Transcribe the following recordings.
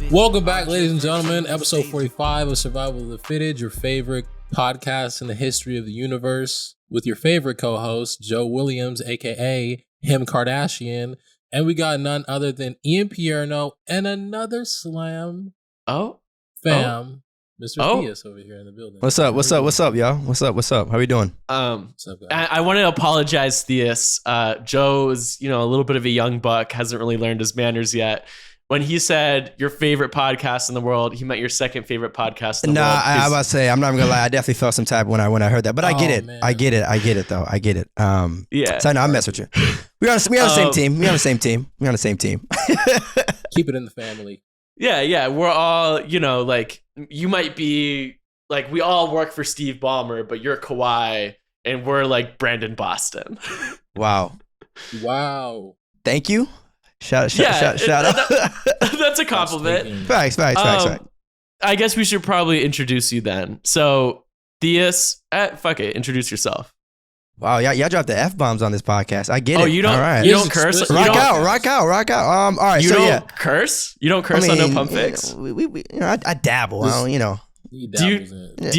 Welcome back, ladies and gentlemen. Episode 45 of Survival of the Fittest, your favorite podcast in the history of the universe, with your favorite co-host, Joe Williams, aka Him Kardashian. And we got none other than Ian Pierno and another slam fam, Mr. Theus over here in the building. What's up, y'all? What's up? How we doing? What's up, guys? I want to apologize, Theus. Joe's, a little bit of a young buck, hasn't really learned his manners yet. When he said your favorite podcast in the world, he meant your second favorite podcast in the world. I was about to say, I'm not even gonna lie, I definitely felt some type when I heard that, but I get it. Man. I get it though. I get it. Yeah. So no, I mess with you. We on the same team. We on the same team. Keep it in the family. Yeah. We're all, you might be like, we all work for Steve Ballmer, but you're Kawhi and we're like Brandon Boston. Wow. Thank you. Shout out. That's a compliment. Facts. I guess we should probably introduce you then. So, Theus, fuck it, introduce yourself. Wow, y'all dropped the F-bombs on this podcast. I get it. Oh, you don't, all right. You don't curse? Rock out. All right, you don't curse? You don't curse on No Pump Fix? I dabble. Do you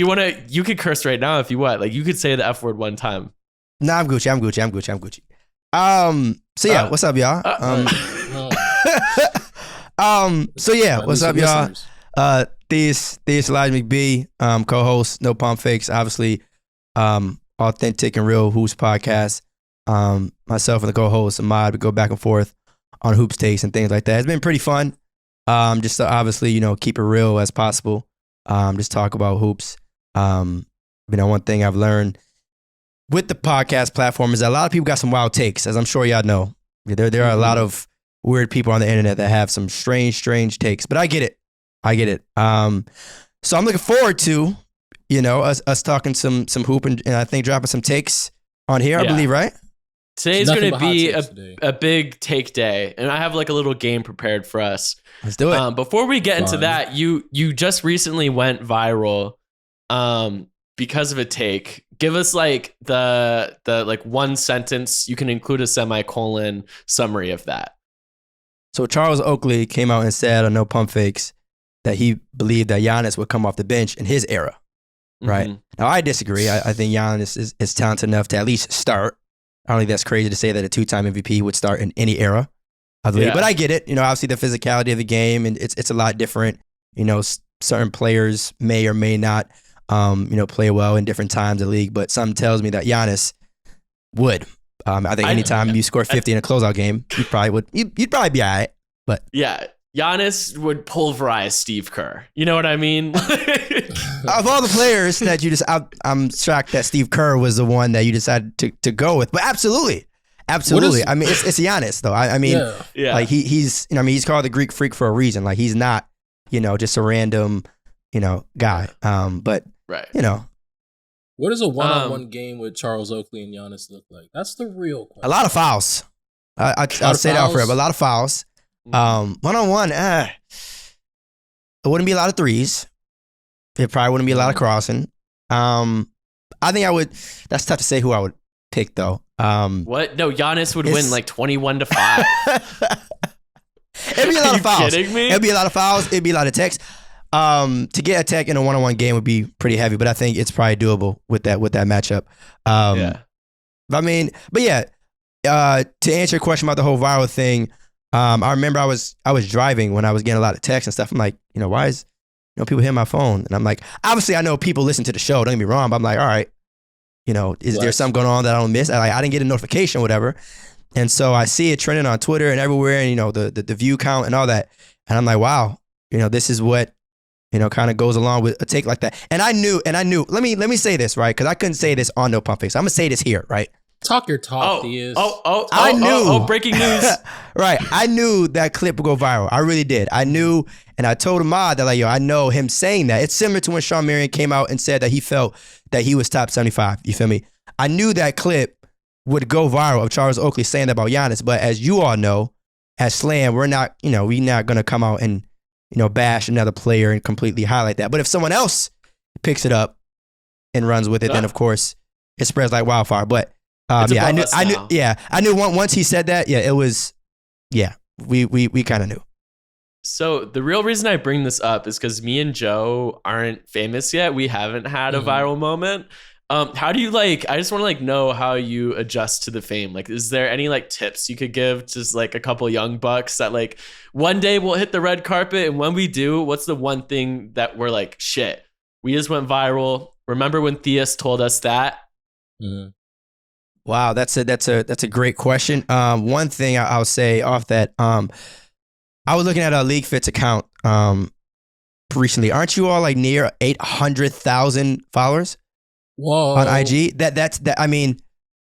want to, you could curse right now if you want. Like, you could say the F word one time. Nah, I'm Gucci. So yeah, what's up, y'all? What's up, y'all? Theus McBee, co-host, No Pump Fakes, obviously, authentic and real hoops podcast. Myself and the co-host Ahmad, we go back and forth on hoops takes and things like that. It's been pretty fun. Just to obviously, keep it real as possible. Just talk about hoops. One thing I've learned with the podcast platform is that a lot of people got some wild takes, as I'm sure y'all know. There are a lot of weird people on the internet that have some strange takes, but I get it. So I'm looking forward to, us talking some hoop and I think dropping some takes on here, I believe, right? Today's going to be a big take day, and I have like a little game prepared for us. Let's do it. Before we get into that, you just recently went viral because of a take. Give us like the like one sentence. You can include a semicolon summary of that. So Charles Oakley came out and said on No Pump Fakes that he believed that Giannis would come off the bench in his era, right? Mm-hmm. Now I disagree. I think Giannis is talented enough to at least start. I don't think that's crazy to say that a two-time MVP would start in any era of the league, but I get it. Obviously the physicality of the game and it's a lot different. Certain players may or may not play well in different times of the league, but something tells me that Giannis would. I think anytime you score 50 in a closeout game, you'd probably be all right. But yeah, Giannis would pulverize Steve Kerr. You know what I mean? Of all the players that you just, I'm shocked that Steve Kerr was the one that you decided to go with. But absolutely. I mean, it's Giannis though. Like he's he's called the Greek Freak for a reason. Like he's not, just a random, guy. But right. What does a one-on-one game with Charles Oakley and Giannis look like? That's the real question. A lot of fouls. I'll say that for him. A lot of fouls. One-on-one, it wouldn't be a lot of threes. It probably wouldn't be a lot of crossing. I think I would. That's tough to say who I would pick though. What? No, Giannis would win like 21-5. It'd be a lot of fouls. Are you kidding me? It'd be a lot of fouls. It'd be a lot of techs. To get a tech in a one-on-one game would be pretty heavy, but I think it's probably doable with that matchup. To answer your question about the whole viral thing, I remember I was driving when I was getting a lot of texts and stuff. I'm like, why is people hitting my phone? And I'm like, obviously I know people listen to the show. Don't get me wrong, but I'm like, all right, is there something going on that I don't miss? I didn't get a notification, or whatever. And so I see it trending on Twitter and everywhere, and the view count and all that. And I'm like, wow, this is what kind of goes along with a take like that. And I knew. Let me say this, right? Because I couldn't say this on No Pump Fakes. I'm gonna say this here, right? Talk your talk, Theus. I knew. Breaking news. Right. I knew that clip would go viral. I really did. I knew, and I told Ahmad that I know him saying that. It's similar to when Sean Marion came out and said that he felt that he was top 75. You feel me? I knew that clip would go viral of Charles Oakley saying that about Giannis. But as you all know, as Slam, we're not gonna come out and bash another player and completely highlight that. But if someone else picks it up and runs with it, then of course it spreads like wildfire. But I knew once he said that, it was, we kind of knew. So the real reason I bring this up is because me and Joe aren't famous yet. We haven't had a viral moment. How do you I just want to know how you adjust to the fame. Like, is there any tips you could give just a couple young bucks that one day we'll hit the red carpet, and when we do, what's the one thing that we're like, shit, we just went viral. Remember when Theus told us that? Mm-hmm. Wow, that's a great question. One thing I'll say off that, I was looking at a LeagueFits account recently. Aren't you all near 800,000 followers? Whoa. On IG? That's I mean,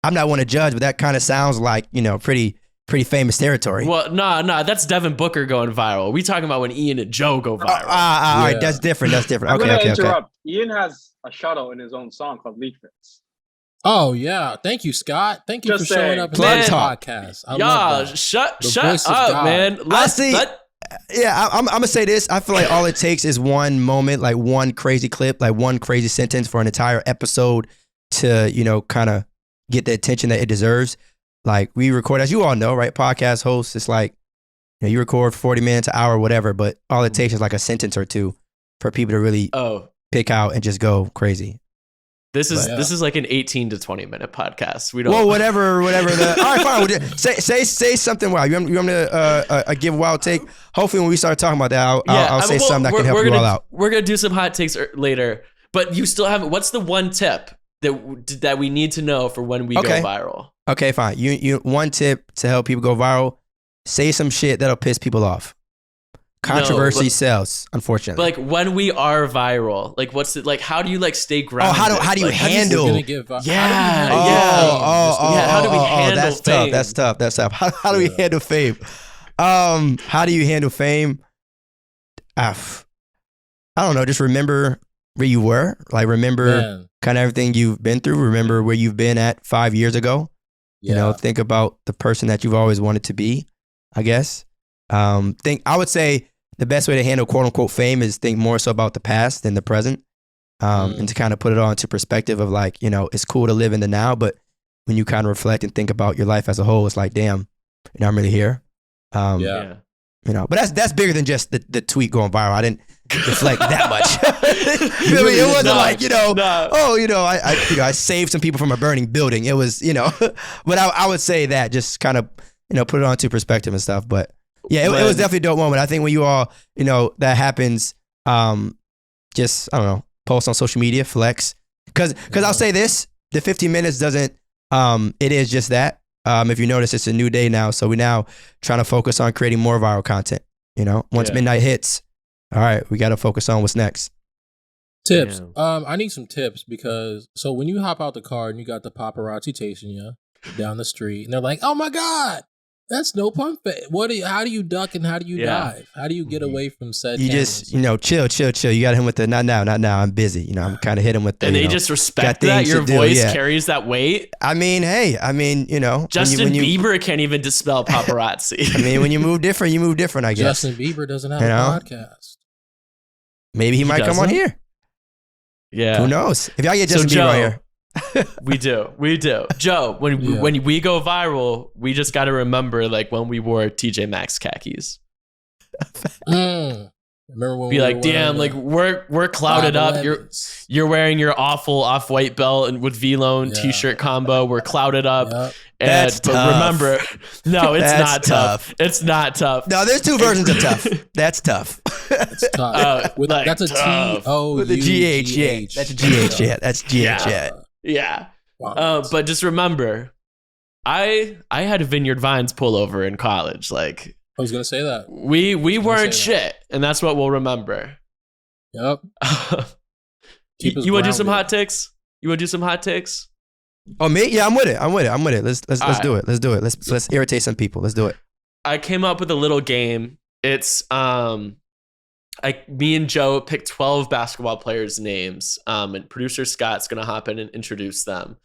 I'm not one to judge, but that kind of sounds like, pretty famous territory. Well, no, that's Devin Booker going viral. We talking about when Ian and Joe go viral. All right, that's different. Okay, I'm gonna okay. interrupt. Ian has a shout out in his own song called LeagueFits. Oh yeah, thank you, Scott. Thank you Just for showing saying. up in Plug this talk. podcast. Y'all, shut up, man. I'm gonna say this. I feel like all it takes is one moment, one crazy clip, one crazy sentence for an entire episode to, kind of get the attention that it deserves. We record, as you all know, right? Podcast hosts, it's you record 40 minutes, an hour, whatever, but all it takes is a sentence or two for people to really pick out and just go crazy. This is like an 18 to 20 minute podcast. We don't. Well, whatever. All right, fine. Say something wild. You want me to give a wild take? Hopefully, when we start talking about that, I'll say something that can help you all out. We're gonna do some hot takes later, but you still haven't. What's the one tip that we need to know for when we go viral? Okay, fine. You one tip to help people go viral: say some shit that'll piss people off. Controversy sells, unfortunately. But when we are viral, what's it how do you stay grounded? How do you handle? How do we handle fame? That's tough. How do we handle fame? How do you handle fame? I don't know. Just remember where you were. Remember kind of everything you've been through. Remember where you've been at 5 years ago. Yeah. Think about the person that you've always wanted to be, I guess. I would say the best way to handle quote unquote fame is think more so about the past than the present. And to kind of put it all into perspective of it's cool to live in the now, but when you kind of reflect and think about your life as a whole, it's damn, I'm really here. But that's bigger than just the tweet going viral. I didn't reflect that much. It wasn't I saved some people from a burning building. It was, but I would say that just kind of, put it onto perspective and stuff. But yeah, it was definitely a dope moment. I think when you all, that happens, just, I don't know, post on social media, flex. Cause I'll say this, the 15 minutes doesn't, it is just that. If you notice, it's a new day now. So we're now trying to focus on creating more viral content. Once midnight hits, all right, we got to focus on what's next. Tips. I need some tips because when you hop out the car and you got the paparazzi chasing you down the street and they're like, "Oh my God, that's no pump fake." How do you duck and how do you dive? How do you get away from said? You just, chill. You got him with the not now. I'm busy. I'm kind of hit him with the. And they just respect that your voice carries that weight. I mean, Justin Bieber can't even dispel paparazzi. When you move different, I guess. Justin Bieber doesn't have a podcast. Maybe he might come on here. Yeah. Who knows? If y'all get Justin Bieber on here. We do. Joe, when we go viral, we just got to remember when we wore TJ Maxx khakis. Remember when be damn, we're clouded up. You're wearing your awful off-white belt and with V-Lone t-shirt combo. We're clouded up. Yep. That's but tough. Remember, no, it's not tough. It's not tough. No, there's two versions of tough. That's tough. It's tough. That's a T-O-U-G-H. With the G-H, yeah. That's a G-H, yeah. That's G-H, yeah. Yeah. But just remember, I had a Vineyard Vines pullover in college. I was going to say that. We weren't shit, and that's what we'll remember. Yep. You want to do some hot takes? Oh, me? Yeah, I'm with it. Let's do it. Let's irritate some people. Let's do it. I came up with a little game. It's me and Joe picked 12 basketball players' names, and producer Scott's gonna hop in and introduce them.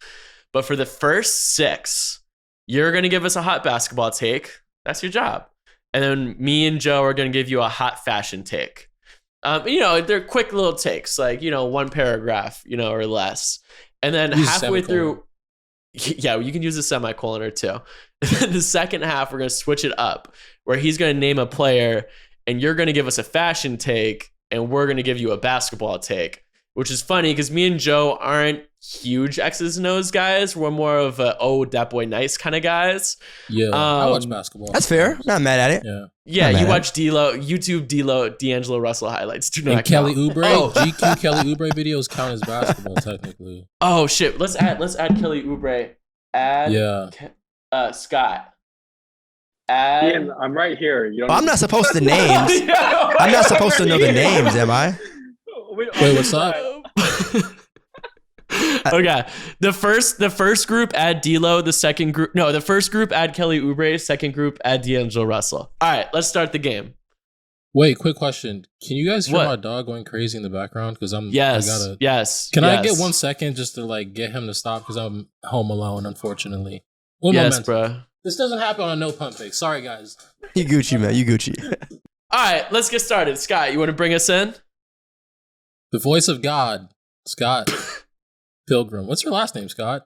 But for the first 6, you're gonna give us a hot basketball take. That's your job. And then me and Joe are gonna give you a hot fashion take. They're quick little takes, one paragraph, or less. And then halfway through, yeah, you can use a semicolon or two. The second half, we're gonna switch it up, where he's gonna name a player. and you're going to give us a fashion take, and we're going to give you a basketball take, which is funny because me and Joe aren't huge X's and O's guys. We're more of that boy nice kind of guys. Yeah, I watch basketball. That's fair. Not mad at it. Yeah, you watch D'Angelo Russell highlights. Do not and Kelly count. Oubre, GQ Kelly Oubre videos count as basketball technically. Oh shit! Let's add Kelly Oubre. Scott. Ian, I'm right here. I'm not supposed to names. I'm not supposed to know the names, am I? Wait, what's up? Okay, the first group add D'Lo. The first group add Kelly Oubre. Second group add D'Angelo Russell. All right, let's start the game. Wait, quick question. Can you guys hear my dog going crazy in the background? Because Yes. Can I get 1 second just to like get him to stop? Because I'm home alone, unfortunately. Yes, bro. This doesn't happen on No Pump Fake. Sorry, guys. You Gucci, man. You Gucci. All right, let's get started. Scott, you want to bring us in? The voice of God, Scott Pilgrim. What's your last name, Scott?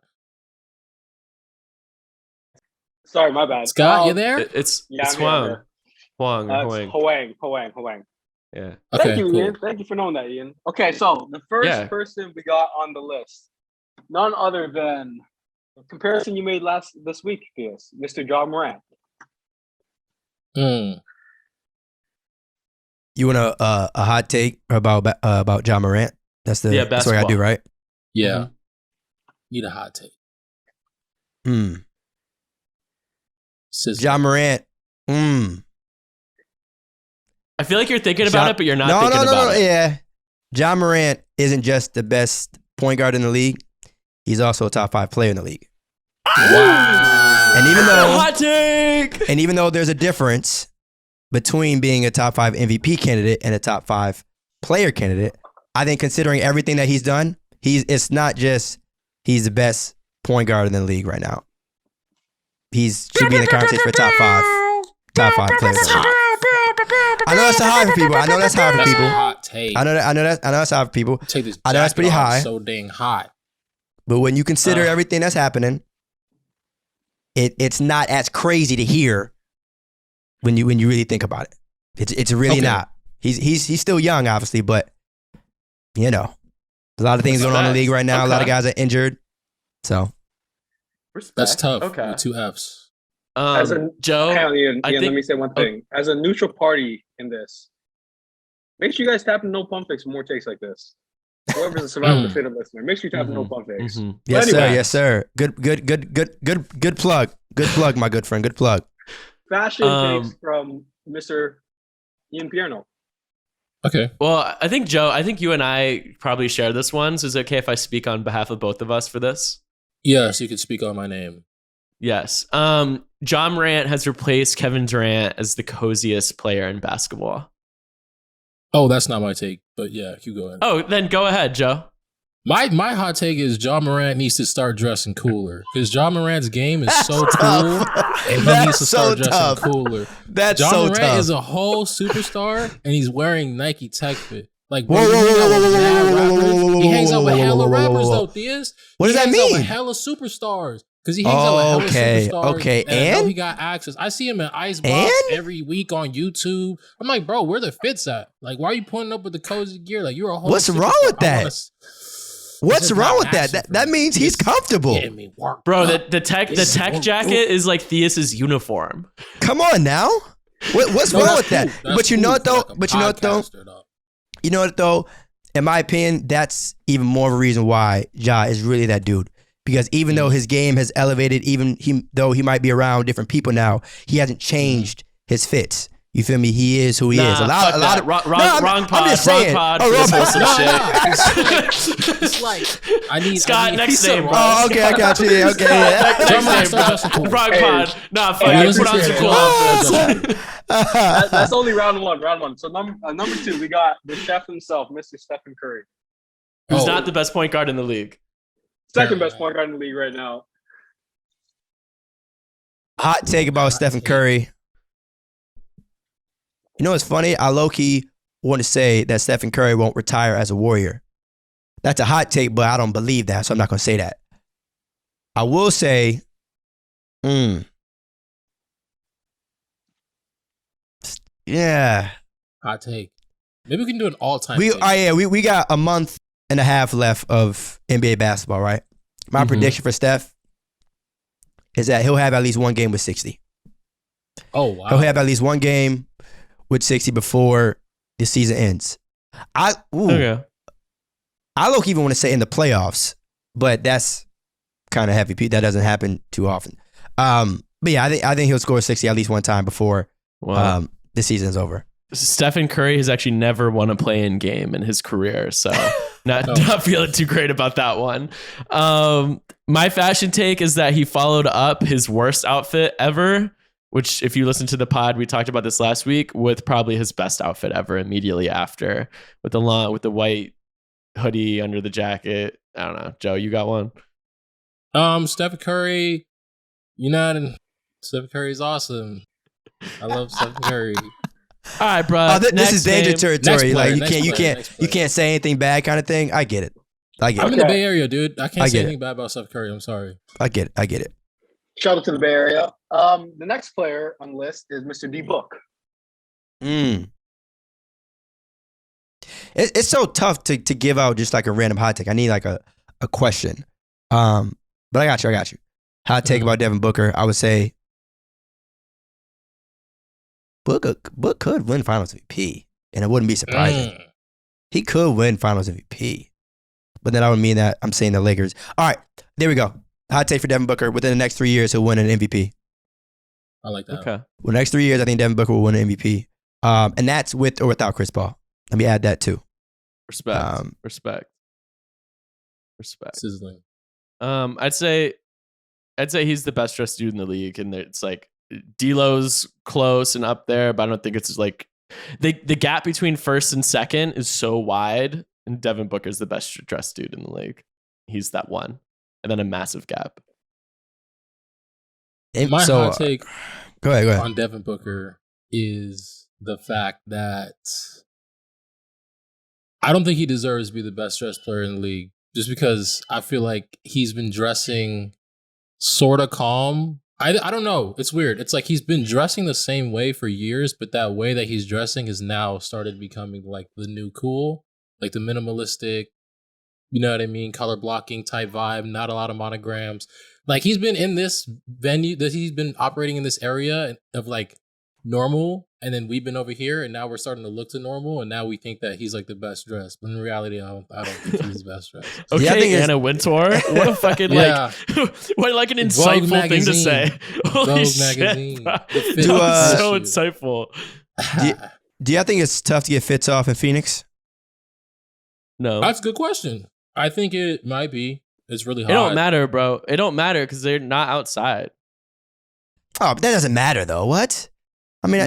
Sorry, my bad. Scott, you there? It's I'm Huang. Huang. Huang. Yeah. Okay, Thank you, cool. Ian. Thank you for knowing that, Ian. Okay, so the first person we got on the list, none other than the comparison you made this week, Theus, Mr. Ja Morant. You want a hot take about Ja Morant? That's what I do, right? Yeah. Mm-hmm. Need a hot take. Ja Morant. I feel like you're thinking about it, but you're not thinking about it. Yeah. Ja Morant isn't just the best point guard in the league. He's also a top 5 player in the league. Wow. Hot take. And even though there's a difference between being a top 5 MVP candidate and a top 5 player candidate, I think considering everything that he's done, it's not just he's the best point guard in the league right now. He should be in the conversation for top 5 players. I know that's hard for people. I know that's hard for people. Hot take. I know that's hard for people. Take this I know that's pretty high. So dang hot. But when you consider everything that's happening, it's not as crazy to hear when you really think about it. It's really not. He's still young, obviously, but you know, a lot of things going on in the league right now. Okay. A lot of guys are injured, so that's tough. Okay, with 2 Fs. Joe, Ian, let me say one thing. As a neutral party in this, make sure you guys tap in No Pump Fix for more takes like this. Whoever's a Survival the Fit listener, make sure you tap in No Pump Fix. Yes, anyway, sir. Yes, sir. Good plug. Good plug, my good friend. Good plug. Fashion takes from Mr. Ian Pierno. Okay. Well, I think Joe, you and I probably share this one. So is it okay if I speak on behalf of both of us for this? Yes, you can speak on my name. Yes. Ja Morant has replaced Kevin Durant as the coziest player in basketball. Oh, that's not my take, but yeah, you go ahead. Oh, then go ahead, Joe. My hot take is Ja Morant needs to start dressing cooler because Ja Morant's game is so cool, and he needs to start dressing cooler. That's Ja so Morant tough. is a whole superstar, and he's wearing Nike Tech Fit. Like, whoa, he hangs out with hella rappers though, Theus. What does that mean? He hangs out with hella superstars. Because he hangs out with hella superstars. Okay, and I know he got access. I see him in Icebox every week on YouTube. I'm like, bro, where the fits at? Like, why are you putting up with the cozy gear? Like, you're a whole What's wrong with that? What's wrong with that? That means he's comfortable. Bro, the tech jacket is like Theus's uniform. Come on now. What's wrong with that? But you know what though? You know what though? In my opinion, that's even more of a reason why Ja is really that dude. Because even though his game has elevated, though he might be around different people now, he hasn't changed his fits. You feel me? He is who he is. A lot of wrong pod. I'm just saying. Wrong pod. It's like I need Scott. Next name, bro. Oh, okay, I got you. Yeah, okay, Next name, bro. Wrong pod. Nah, fuck it. Put on some cool outfits. That's only round one. So number 2, we got the chef himself, Mr. Stefan Curry, who's not the best point guard in the league. Second best point guard in the league right now. Hot take about Stephen Curry. You know what's funny? I low-key want to say that Stephen Curry won't retire as a Warrior. That's a hot take, but I don't believe that, so I'm not going to say that. I will say, yeah, Hot take. Maybe we can do an all-time. We got a month and a half left of NBA basketball, right? My prediction for Steph is that he'll have at least one game with 60. Oh, wow. He'll have at least one game with 60 before the season ends. I low-key even want to say in the playoffs, but that's kind of heavy. That doesn't happen too often. But yeah, I think he'll score 60 at least one time before the season's over. Stefan Curry has actually never won a play-in game in his career, so not feeling too great about that one. My fashion take is that he followed up his worst outfit ever, which if you listen to the pod, we talked about this last week, with probably his best outfit ever immediately after, with the white hoodie under the jacket. I don't know. Joe, you got one? Stephen Curry, Stephen Curry's awesome. I love Stephen Curry. All right, bro. This is danger territory. Like you can't say anything bad, kind of thing. I get it. I'm in the Bay Area, dude. I can't say anything bad about Steph Curry. I'm sorry. I get it. Shout out to the Bay Area. The next player on the list is Mr. D Book. It's so tough to give out just like a random hot take. I need like a question. But I got you. Hot take about Devin Booker. I would say Book could win Finals MVP, and it wouldn't be surprising. He could win Finals MVP, but then I would mean that I'm saying the Lakers. All right, there we go. Hot take for Devin Booker. Within the next 3 years, he'll win an MVP. I like that. Okay. Well, the next 3 years, I think Devin Booker will win an MVP, and that's with or without Chris Paul. Let me add that too. Respect. Sizzling. I'd say he's the best dressed dude in the league, and it's like D'Lo's close and up there, but I don't think it's like the gap between first and second is so wide, and Devin Booker's the best dressed dude in the league. He's that one, and then a massive gap. My hot take go ahead. on Devin Booker is the fact that I don't think he deserves to be the best dressed player in the league, just because I feel like he's been dressing sort of calm. I don't know. It's weird. It's like he's been dressing the same way for years, but that way that he's dressing has now started becoming like the new cool, like the minimalistic, you know what I mean, color blocking type vibe, not a lot of monograms. Like he's been in this venue, that he's been operating in this area of like normal, and then we've been over here, and now we're starting to look to normal, and now we think that he's like the best dressed. But in reality, I don't think he's the best dressed. Okay, yeah, I think Anna Wintour. What a fucking what an insightful thing to say. Holy shit, magazine. That was so insightful. Do you think it's tough to get fits off in Phoenix? No, that's a good question. I think it might be. It's really hard. It don't matter, bro. It don't matter because they're not outside. Oh, but that doesn't matter though. What? I mean,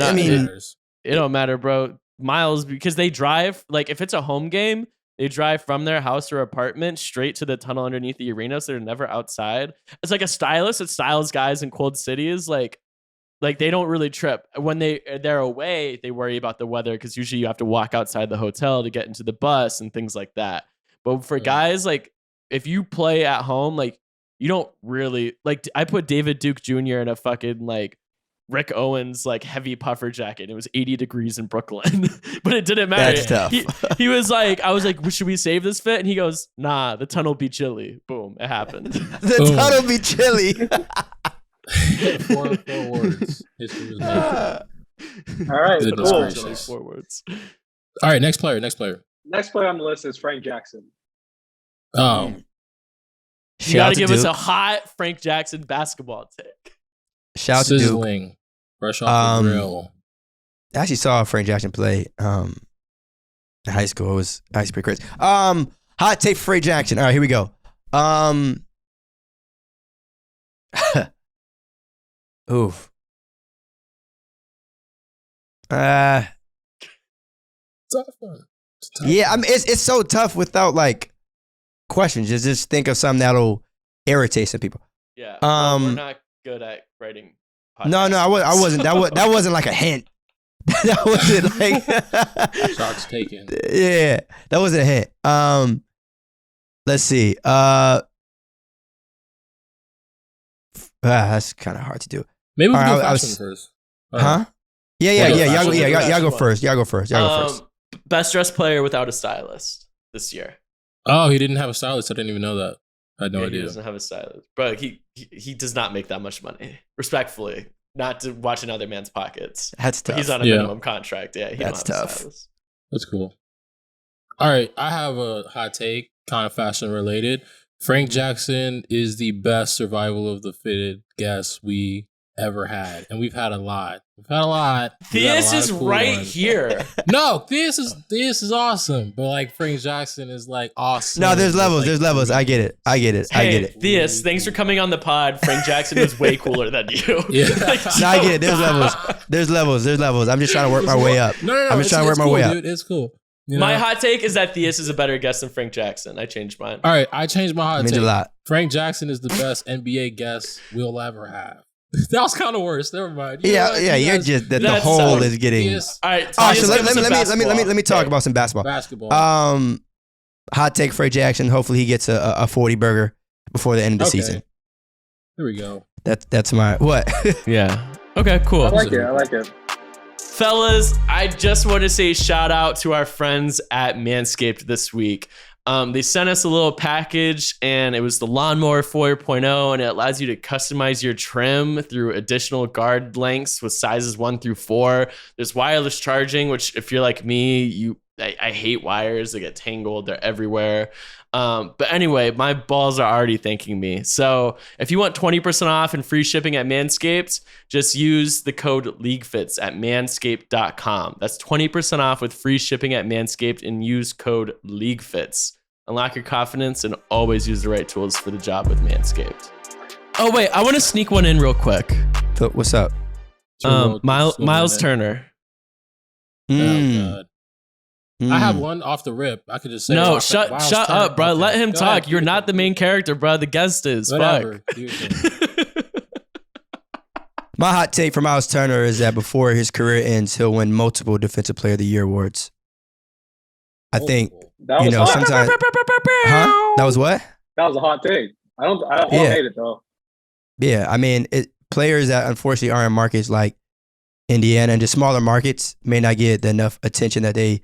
it don't matter, bro. Miles, because they drive, like if it's a home game, they drive from their house or apartment straight to the tunnel underneath the arena, so they're never outside. It's like a stylist that styles guys in cold cities, like they don't really trip. When they're away, they worry about the weather because usually you have to walk outside the hotel to get into the bus and things like that. But for guys, like if you play at home, like you don't really like. I put David Duke Jr. in a fucking like Rick Owens like heavy puffer jacket. It was 80 degrees in Brooklyn, but it didn't matter. That's tough. He was like, I was like, should we save this fit? And he goes, nah, the tunnel be chilly. Boom, it happened. The tunnel be chilly. 4 words. History was made. All right, cool. 4 words. All right, next player. Next player on the list is Frank Jackson. You got to give us a hot Frank Jackson basketball take. Shout out to Duke. Fresh off the grill. I actually saw Frank Jackson play in high school. It was actually pretty crazy. Hot take for Frank Jackson. All right, here we go. Oof. Tough. Yeah, I mean it's so tough without like questions. Just think of something that'll irritate some people. Yeah. We're not good at writing podcasts. No, I wasn't. That wasn't like a hint. That wasn't like shots taken. Yeah, that wasn't a hint. Let's see. That's kind of hard to do. Maybe we can do fashion first. Huh? Y'all go first. Y'all go first. Best dressed player without a stylist this year. Oh, he didn't have a stylist. I didn't even know that. I had no idea. He doesn't have a stylist, but he does not make that much money. Respectfully, not to watch another man's pockets. That's tough. He's on a minimum contract. Yeah, that's tough. That's cool. All right, I have a hot take, kind of fashion related. Frank Jackson is the best survival of the fitted guest we ever had, and we've had a lot. Theus is right here. No, Theus is awesome, but like Frank Jackson is like awesome. No, there's levels. I get it. Hey, Theus, thanks for coming on the pod. Frank Jackson is way cooler than you. Yeah. No, I get it. There's levels. I'm just trying to work my way up. No. I'm just trying to work my way up. Dude, it's cool. My hot take is that Theus is a better guest than Frank Jackson. I changed mine. All right, I changed my hot take. Means a lot. Frank Jackson is the best NBA guest we'll ever have. That was kind of worse. Never mind. You're just that the whole is getting. All right. So let me talk about some basketball. Hot take Frank Jackson. Hopefully he gets a 40 burger before the end of the season. Here we go. That's my what? Yeah. Okay. Cool. I like it. Fellas, I just want to say shout out to our friends at Manscaped this week. They sent us a little package, and it was the Lawnmower 4.0, and it allows you to customize your trim through additional guard lengths with sizes 1 through 4. There's wireless charging, which if you're like me, I hate wires. They get tangled. They're everywhere. But anyway, my balls are already thanking me. So if you want 20% off and free shipping at Manscaped, just use the code LeagueFits at manscaped.com. That's 20% off with free shipping at Manscaped and use code LeagueFits. Unlock your confidence and always use the right tools for the job with Manscaped. Oh, wait, I want to sneak one in real quick. What's up? Miles Turner. Oh, God. I have one off the rip. I could just say no. Shut up, bro. Let him talk. You're not the main character, bro. The guest is. Whatever. My hot take for Miles Turner is that before his career ends, he'll win multiple Defensive Player of the Year awards. I think sometimes. Huh? That was what? That was a hot take. I don't hate it though. Yeah, I mean, players that unfortunately are in markets like Indiana and just smaller markets may not get enough attention that they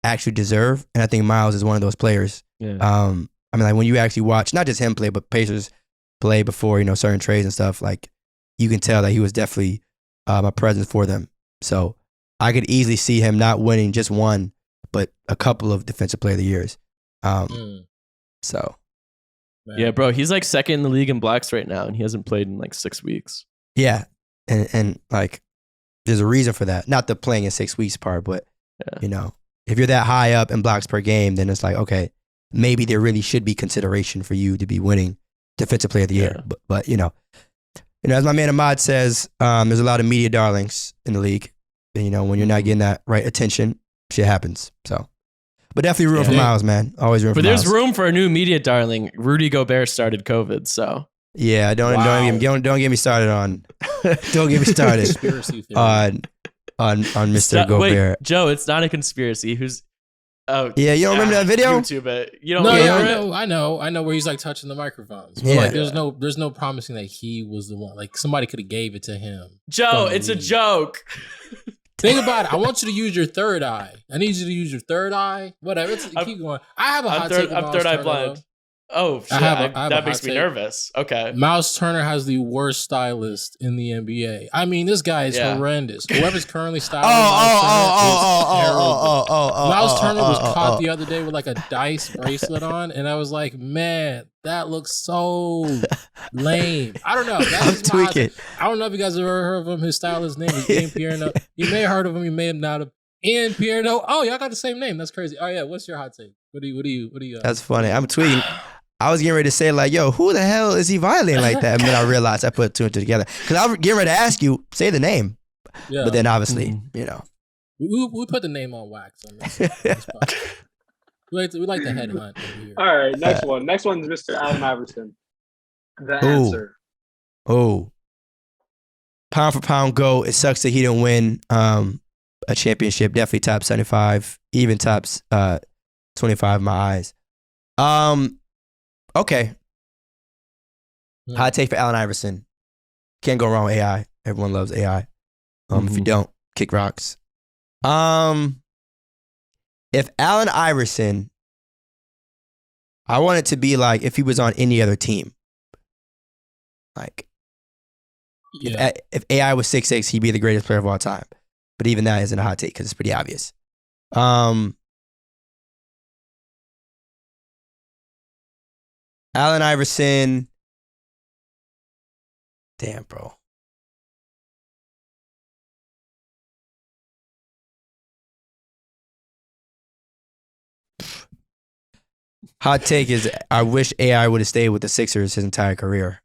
actually deserve, and I think Miles is one of those players. Yeah. I mean, like when you actually watch not just him play, but Pacers play before certain trades and stuff, like you can tell that he was definitely a presence for them. So I could easily see him not winning just one, but a couple of Defensive Player of the Years. So yeah, bro, he's like second in the league in blocks right now, and he hasn't played in like 6 weeks. Yeah, and like there's a reason for that. Not the playing in 6 weeks part, but if you're that high up in blocks per game, then it's like, okay, maybe there really should be consideration for you to be winning Defensive Player of the Year. But as my man Ahmad says, there's a lot of media darlings in the league. And, when you're not getting that right attention, shit happens. So, but definitely room for Miles, man. Always room for Miles. But there's room for a new media darling. Rudy Gobert started COVID, so. Yeah, don't get me started on. Don't get me started Conspiracy theory. on Mr. Gobert. Wait, Joe, it's not a conspiracy. Yeah, you don't remember that video? YouTube it. You don't I know where he's like touching the microphones. But like there's no promising that he was the one. Like somebody could have gave it to him. Joe, it's a joke. Think about it. I want you to use your third eye. I need you to use your third eye. Whatever. Keep going. I have a hot take. I'm third eye blind. Though. Oh, shit. That makes me nervous. Okay. Miles Turner has the worst stylist in the NBA. I mean, this guy is horrendous. Whoever's currently styling Miles Turner was caught the other day with like a dice bracelet on, and I was like, man, that looks so lame. I don't know. That's tweaking. I don't know if you guys have ever heard of him. His stylist name is Ian Pierno. You may have heard of him. You may have not have. Ian Pierno. Oh, y'all got the same name. That's crazy. Oh yeah. What's your hot take? What do you? That's funny. I'm tweeting. I was getting ready to say like, yo, who the hell is he violating like that? And then I realized I put two and two together. Because I was getting ready to ask you, say the name. Yeah. But then obviously, We put the name on wax on this we like the headhunt over here. All right, next one. Next one's Mr. Allen Iverson. The answer. Oh. Pound for pound GOAT. It sucks that he didn't win a championship. Definitely top 75, even tops 25 in my eyes. Okay. Hot take for Allen Iverson. Can't go wrong with AI. Everyone loves AI. If you don't, kick rocks. If Allen Iverson, I want it to be like if he was on any other team. Like, if AI was 6'6", he'd be the greatest player of all time. But even that isn't a hot take because it's pretty obvious. Allen Iverson. Damn, bro. Hot take is I wish AI would have stayed with the Sixers his entire career.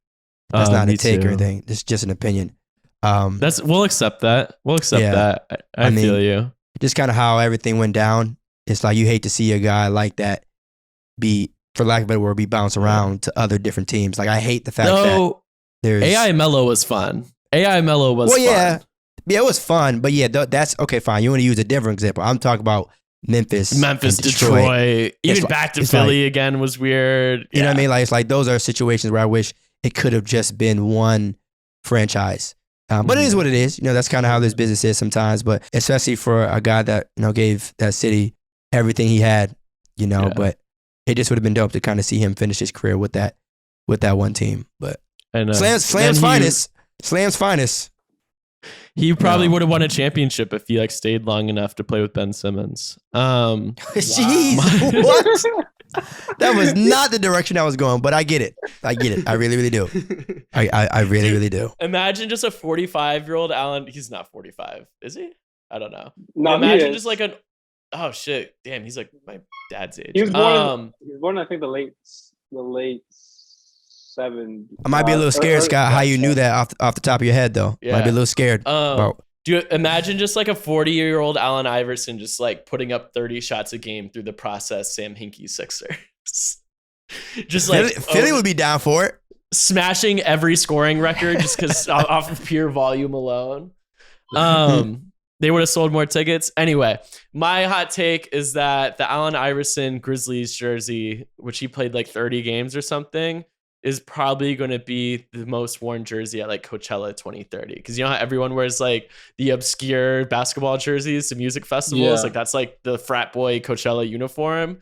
That's not a take or anything. It's just an opinion. We'll accept that. We'll accept that. I mean, feel you. Just kind of how everything went down. It's like you hate to see a guy like that be, for lack of a better word, be bounced around to other different teams. Like I hate the fact that there's AI Melo was fun. AI Melo was fun. Yeah, it was fun. But yeah, that's okay. Fine. You want to use a different example? I'm talking about Memphis, Detroit. Even back to Philly again was weird. You know what I mean? Like it's like those are situations where I wish it could have just been one franchise. But it is what it is. You know, that's kind of how this business is sometimes. But especially for a guy that, you know, gave that city everything he had, you know, but it just would have been dope to kind of see him finish his career with that one team. But Slam's finest. He probably would have won a championship if he stayed long enough to play with Ben Simmons. Jeez, what? That was not the direction I was going, but I get it. I really, really do. I really, really do. Imagine just a 45-year-old Allen. He's not 45, is he? I don't know. No, imagine just like oh shit, damn, he's like my dad's age. He was born I think the late 7. I might be a little scared, Scott, how you knew that off the top of your head, though. Yeah. Might be a little scared. Do you imagine just like a 40-year-old Allen Iverson just like putting up 30 shots a game through the process Sam Hinkie Sixers? Just like Philly would be down for it. Smashing every scoring record just because off of pure volume alone. They would have sold more tickets. Anyway, my hot take is that the Allen Iverson Grizzlies jersey, which he played like 30 games or something, is probably going to be the most worn jersey at like Coachella 2030. Because you know how everyone wears like the obscure basketball jerseys to music festivals? Like that's like the frat boy Coachella uniform.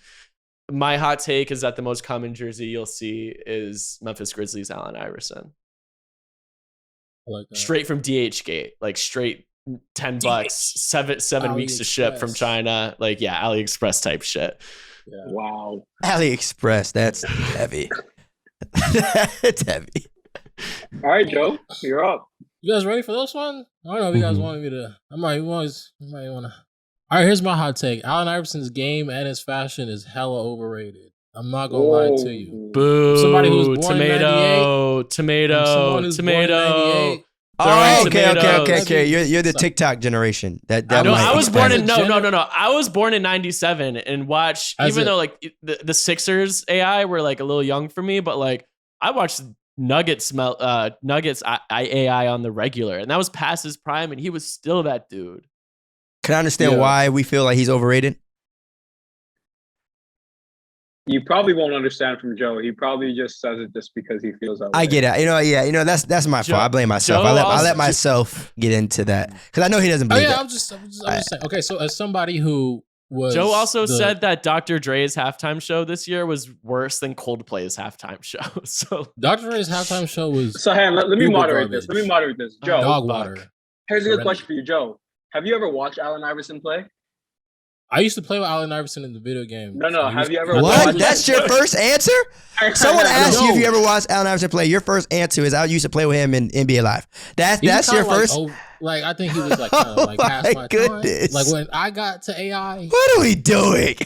My hot take is that the most common jersey you'll see is Memphis Grizzlies Allen Iverson. I like that. Straight from DH Gate, like straight $10, seven weeks to ship from China. Like, yeah, AliExpress type shit. Yeah. Wow. AliExpress, that's heavy. It's heavy. All right, Joe, you're up. You guys ready for this one? I don't know if you guys want me to. I might want to. All right, here's my hot take. Allen Iverson's game and his fashion is hella overrated. I'm not gonna lie to you. Boo! Somebody who's born tomato. Oh, okay. You're the TikTok generation. I was born in I was born in '97 and watched. Even though like the Sixers AI were like a little young for me, but like I watched Nuggets AI on the regular, and that was past his prime, and he was still that dude. Can I understand why we feel like he's overrated? You probably won't understand from Joe. He probably just says it just because he feels that way. I get it. That's my fault. I blame myself. I let myself get into that because I know he doesn't believe that. I'm just saying. Okay, so as somebody who was Joe also said that Dr. Dre's halftime show this year was worse than Coldplay's halftime show. So Dr. Dre's halftime show was. So let me moderate this. Joe. Dog water. Here's a good question for you, Joe. Have you ever watched Allen Iverson play? I used to play with Allen Iverson in the video game. No. Have you ever What? That's your first answer? Someone asked you if you ever watched Allen Iverson play. Your first answer is I used to play with him in NBA Live. That's your first? I think he was like kind of like past my goodness. time. Like when I got to AI. What are we doing?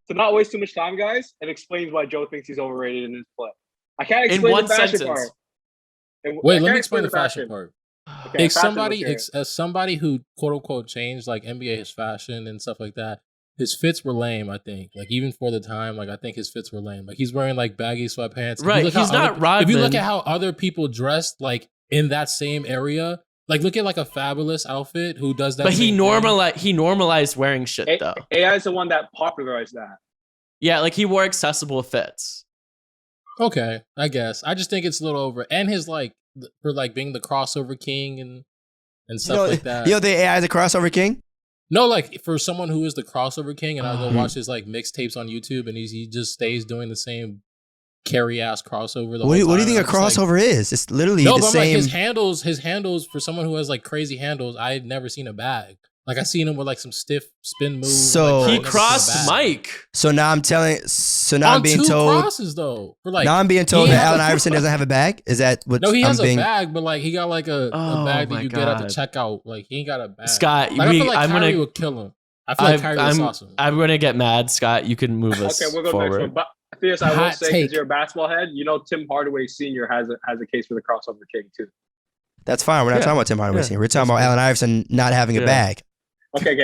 To not waste too much time, guys, it explains why Joe thinks he's overrated in his play. I can't explain the fashion part. Wait, let me explain the fashion part. Okay, as somebody who quote unquote changed like NBA's fashion and stuff like that, his fits were lame. I think, like even for the time, like I think his fits were lame. Like he's wearing like baggy sweatpants. Right, he's not Rodman. If you look at how other people dressed, like in that same area, like look at like a Fabulous outfit who does that. But he normalized wearing shit though. AI is the one that popularized that. Yeah, like he wore accessible fits. Okay, I guess. I just think it's a little over, and his like for like being the crossover king and and stuff like that. The AI is a crossover king? No, like for someone who is the crossover king, and I go watch his like mixtapes on YouTube, and he just stays doing the same carry ass crossover. What do you think a crossover is? It's literally the same. Like his handles for someone who has like crazy handles. I had never seen a bag. Like I seen him with like some stiff spin moves. So he crossed Mike. So now I'm telling. So now I'm being told. Crosses though. For like, now I'm being told that Allen Iverson doesn't have a bag. Is that what? No, he has a bag, but like he got like a bag that you get at the checkout. Like he ain't got a bag. Scott, like, I feel like Kyrie would kill him. I feel like Kyrie was awesome. I'm gonna get mad, Scott. You can move us. Okay, we'll go forward. next one. But Theus, I will say, because you're a basketball head, you know Tim Hardaway Sr. has a case for the crossover king too. That's fine. We're not talking about Tim Hardaway Sr. We're talking about Allen Iverson not having a bag. Okay,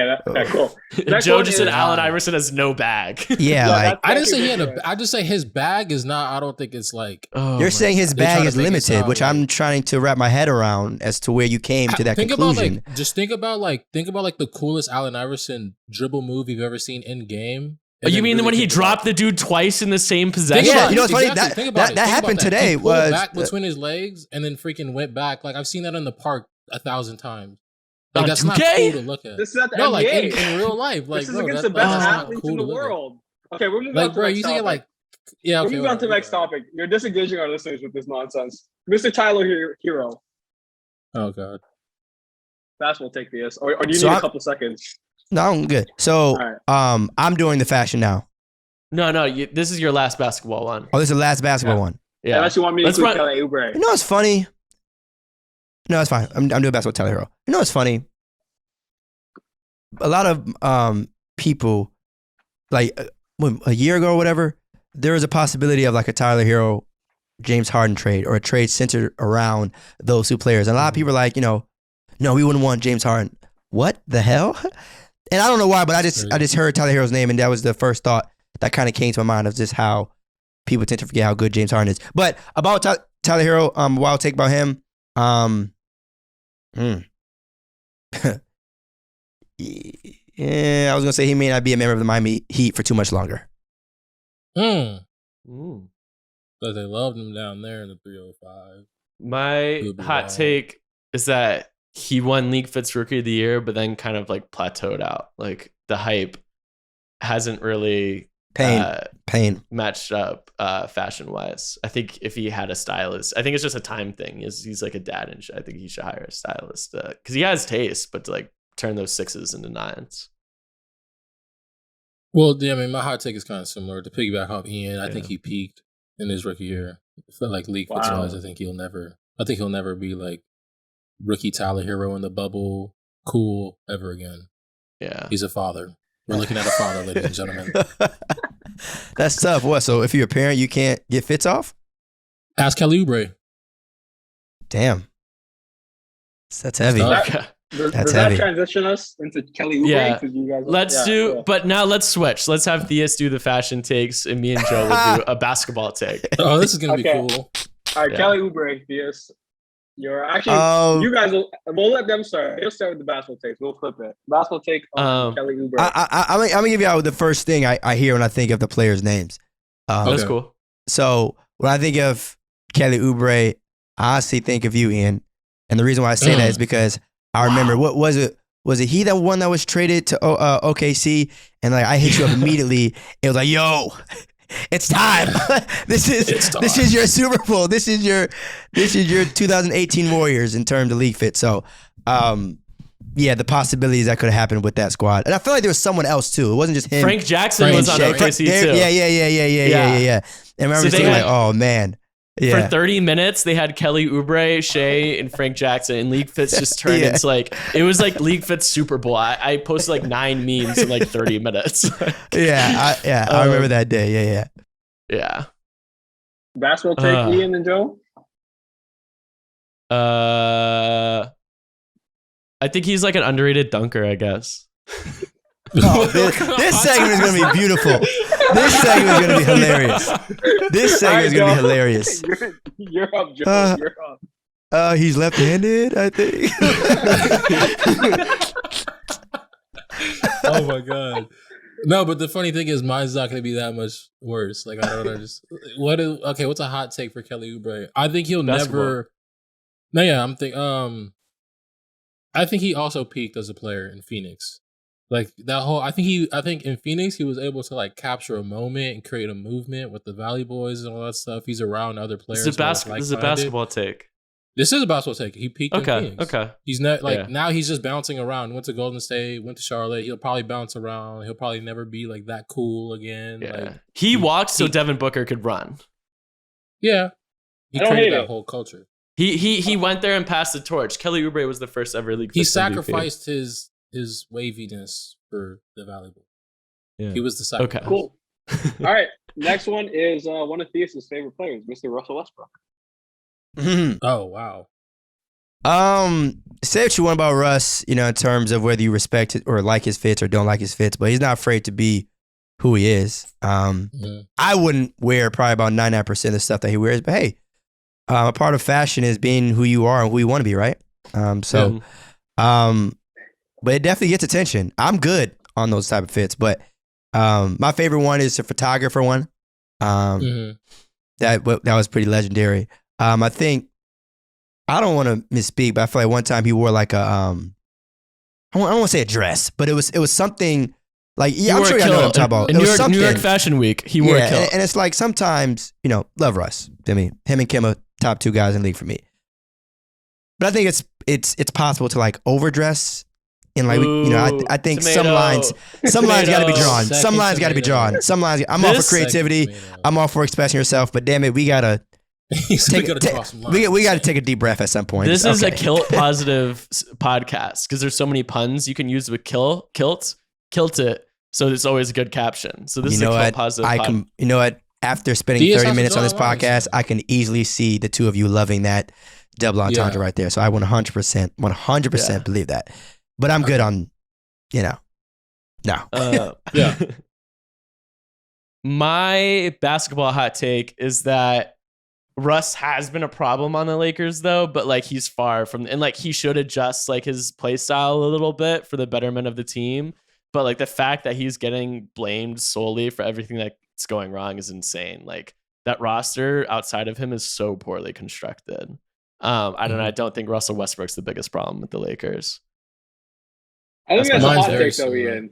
cool. Joe just said Allen Iverson has no bag. Yeah, like I didn't say he had a. I just say his bag is not. I don't think it's like. You're saying his bag is limited, which I'm trying to wrap my head around as to where you came to that conclusion. Think about the coolest Allen Iverson dribble move you've ever seen in game. You mean when he dropped the dude twice in the same possession? Yeah, you know what's funny? That happened today. He pulled back between his legs and then freaking went back. Like I've seen that in the park 1,000 times. Like that's not cool to look at. This is at the NBA. Like in real life. Like this is against the best athletes in the world. Okay, we're moving on to the next topic. We're moving on to the next topic. You're disengaging our listeners with this nonsense. Mr. Tyler Hero. Oh God. Basketball take this. Or do you need a couple seconds? No, I'm good. So I'm doing the fashion now. No, this is your last basketball one. Oh, this is the last basketball one. Yeah. Unless you want me to include Kelly Oubre. You know what's funny? No, it's fine. I'm doing basketball Tyler Hero. You know what's funny? A lot of people, like a year ago or whatever, there was a possibility of like a Tyler Hero, James Harden trade or a trade centered around those two players. And a lot of people are like, no, we wouldn't want James Harden. What the hell? And I don't know why, but I just heard Tyler Hero's name, and that was the first thought that kind of came to my mind of just how people tend to forget how good James Harden is. But about Tyler Hero, wild take about him. Yeah, I was gonna say he may not be a member of the Miami Heat for too much longer. But they loved him down there in the 305. My hot take is that he won LeagueFits Rookie of the Year, but then kind of like plateaued out. Like the hype hasn't really matched up fashion wise. I think if he had a stylist, I think it's just a time thing. He's like a dad, and I think he should hire a stylist because he has taste, but to like turn those 6s into 9s. Well, yeah, I mean, my hot take is kind of similar. To piggyback off Ian, I think he peaked in his rookie year. I feel like LeagueFits wise, I think he'll never be like rookie Tyler Hero in the bubble cool ever again. Yeah, he's a father. We're looking at a father, ladies and gentlemen. That's tough. What? So if you're a parent, you can't get fits off? Ask Kelly Oubre. Damn. That's heavy. Does that transition us into Kelly Oubre? Yeah. But now let's switch. Let's have Theus do the fashion takes, and me and Joe will do a basketball take. Oh, this is going to be cool. All right, Kelly Oubre, Theus. You're actually, you guys we'll let them start. He'll start with the basketball takes. We'll flip it. Basketball take on Kelly Oubre. I'm going to give you out the first thing I hear when I think of the players' names. That's cool. So when I think of Kelly Oubre, I honestly think of you, Ian. And the reason why I say that is because I remember, what was it? Was it he that one that was traded to OKC? And like I hit you up immediately. It was like, yo, it's time. This is your Super Bowl. This is your 2018 Warriors in terms of LeagueFits. So, yeah, the possibilities that could have happened with that squad. And I feel like there was someone else too. It wasn't just him. Frank Jackson was on OKC too. Yeah. And I remember thinking like, oh man. Yeah. For 30 minutes, they had Kelly Oubre, Shea, and Frank Jackson, and LeagueFits just turned into like, it was like LeagueFits Super Bowl. I posted like 9 memes in like 30 minutes. I remember that day. Yeah. Basketball take Ian and Joe? I think he's like an underrated dunker, I guess. Oh, this segment is going to be beautiful. This segment is going to be hilarious. You're up, Joe. You're up. He's left-handed, I think. Oh my God. No, but the funny thing is mine's not going to be that much worse. Like, I don't know. What's a hot take for Kelly Oubre? I think he'll never. No, yeah, I'm thinking. I think he also peaked as a player in Phoenix. Like that whole, I think in Phoenix he was able to like capture a moment and create a movement with the Valley Boys and all that stuff. He's around other players. This is a basketball take. This is a basketball take. He peaked in Phoenix. Okay. He's not like now he's just bouncing around. Went to Golden State, went to Charlotte. He'll probably bounce around. He'll probably never be like that cool again. Yeah. Like, he walked so Devin Booker could run. Yeah. He created that whole culture. He went there and passed the torch. Kelly Oubre was the first ever league. He sacrificed his waviness for the Valley Boy. Yeah. He was the sacrifice. Okay. Cool. All right. Next one is one of Theus' favorite players, Mr. Russell Westbrook. Oh, wow. Say what you want about Russ, in terms of whether you respect it or like his fits or don't like his fits, but he's not afraid to be who he is. I wouldn't wear probably about 99% of the stuff that he wears, but hey, a part of fashion is being who you are and who you want to be, right? But it definitely gets attention. I'm good on those type of fits, but my favorite one is the photographer one. That was pretty legendary. I think I don't want to misspeak, but I feel like one time he wore like a I don't want to say a dress, but it was something like I'm sure you know what I'm talking about. In New York Fashion Week, he wore a kilt. And it's like sometimes love Russ. I mean, him and Kim are top 2 guys in the league for me. But I think it's possible to like overdress. And like I think some lines got to be drawn. Some lines got to be drawn. Some lines. I'm all for creativity. I'm all for expressing yourself. But damn it, we gotta we gotta take a deep breath at some point. This is a kilt positive podcast because there's so many puns you can use with kilt it. So it's always a good caption. So this is a kilt positive. You know what? After spending 30 minutes on this podcast, I can easily see the two of you loving that double entendre right there. So I 100% believe that. But I'm good on, no. Yeah. My basketball hot take is that Russ has been a problem on the Lakers though, but like he's far from, and like he should adjust like his play style a little bit for the betterment of the team. But like the fact that he's getting blamed solely for everything that's going wrong is insane. Like that roster outside of him is so poorly constructed. I don't know. I don't think Russell Westbrook's the biggest problem with the Lakers. I think that's a hot take though, Ian.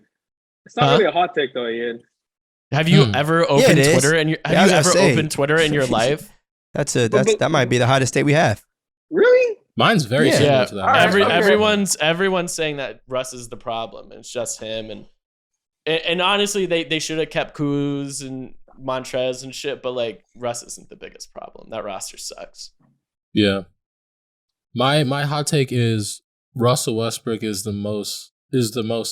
It's not really a hot take though, Ian. Have you ever opened Twitter opened Twitter in your life? That might be the hottest take we have. Really? Mine's very similar to that. Everyone's saying that Russ is the problem. And it's just him, and honestly, they should have kept Kuz and Montrez and shit. But like Russ isn't the biggest problem. That roster sucks. Yeah, my hot take is Russell Westbrook is the most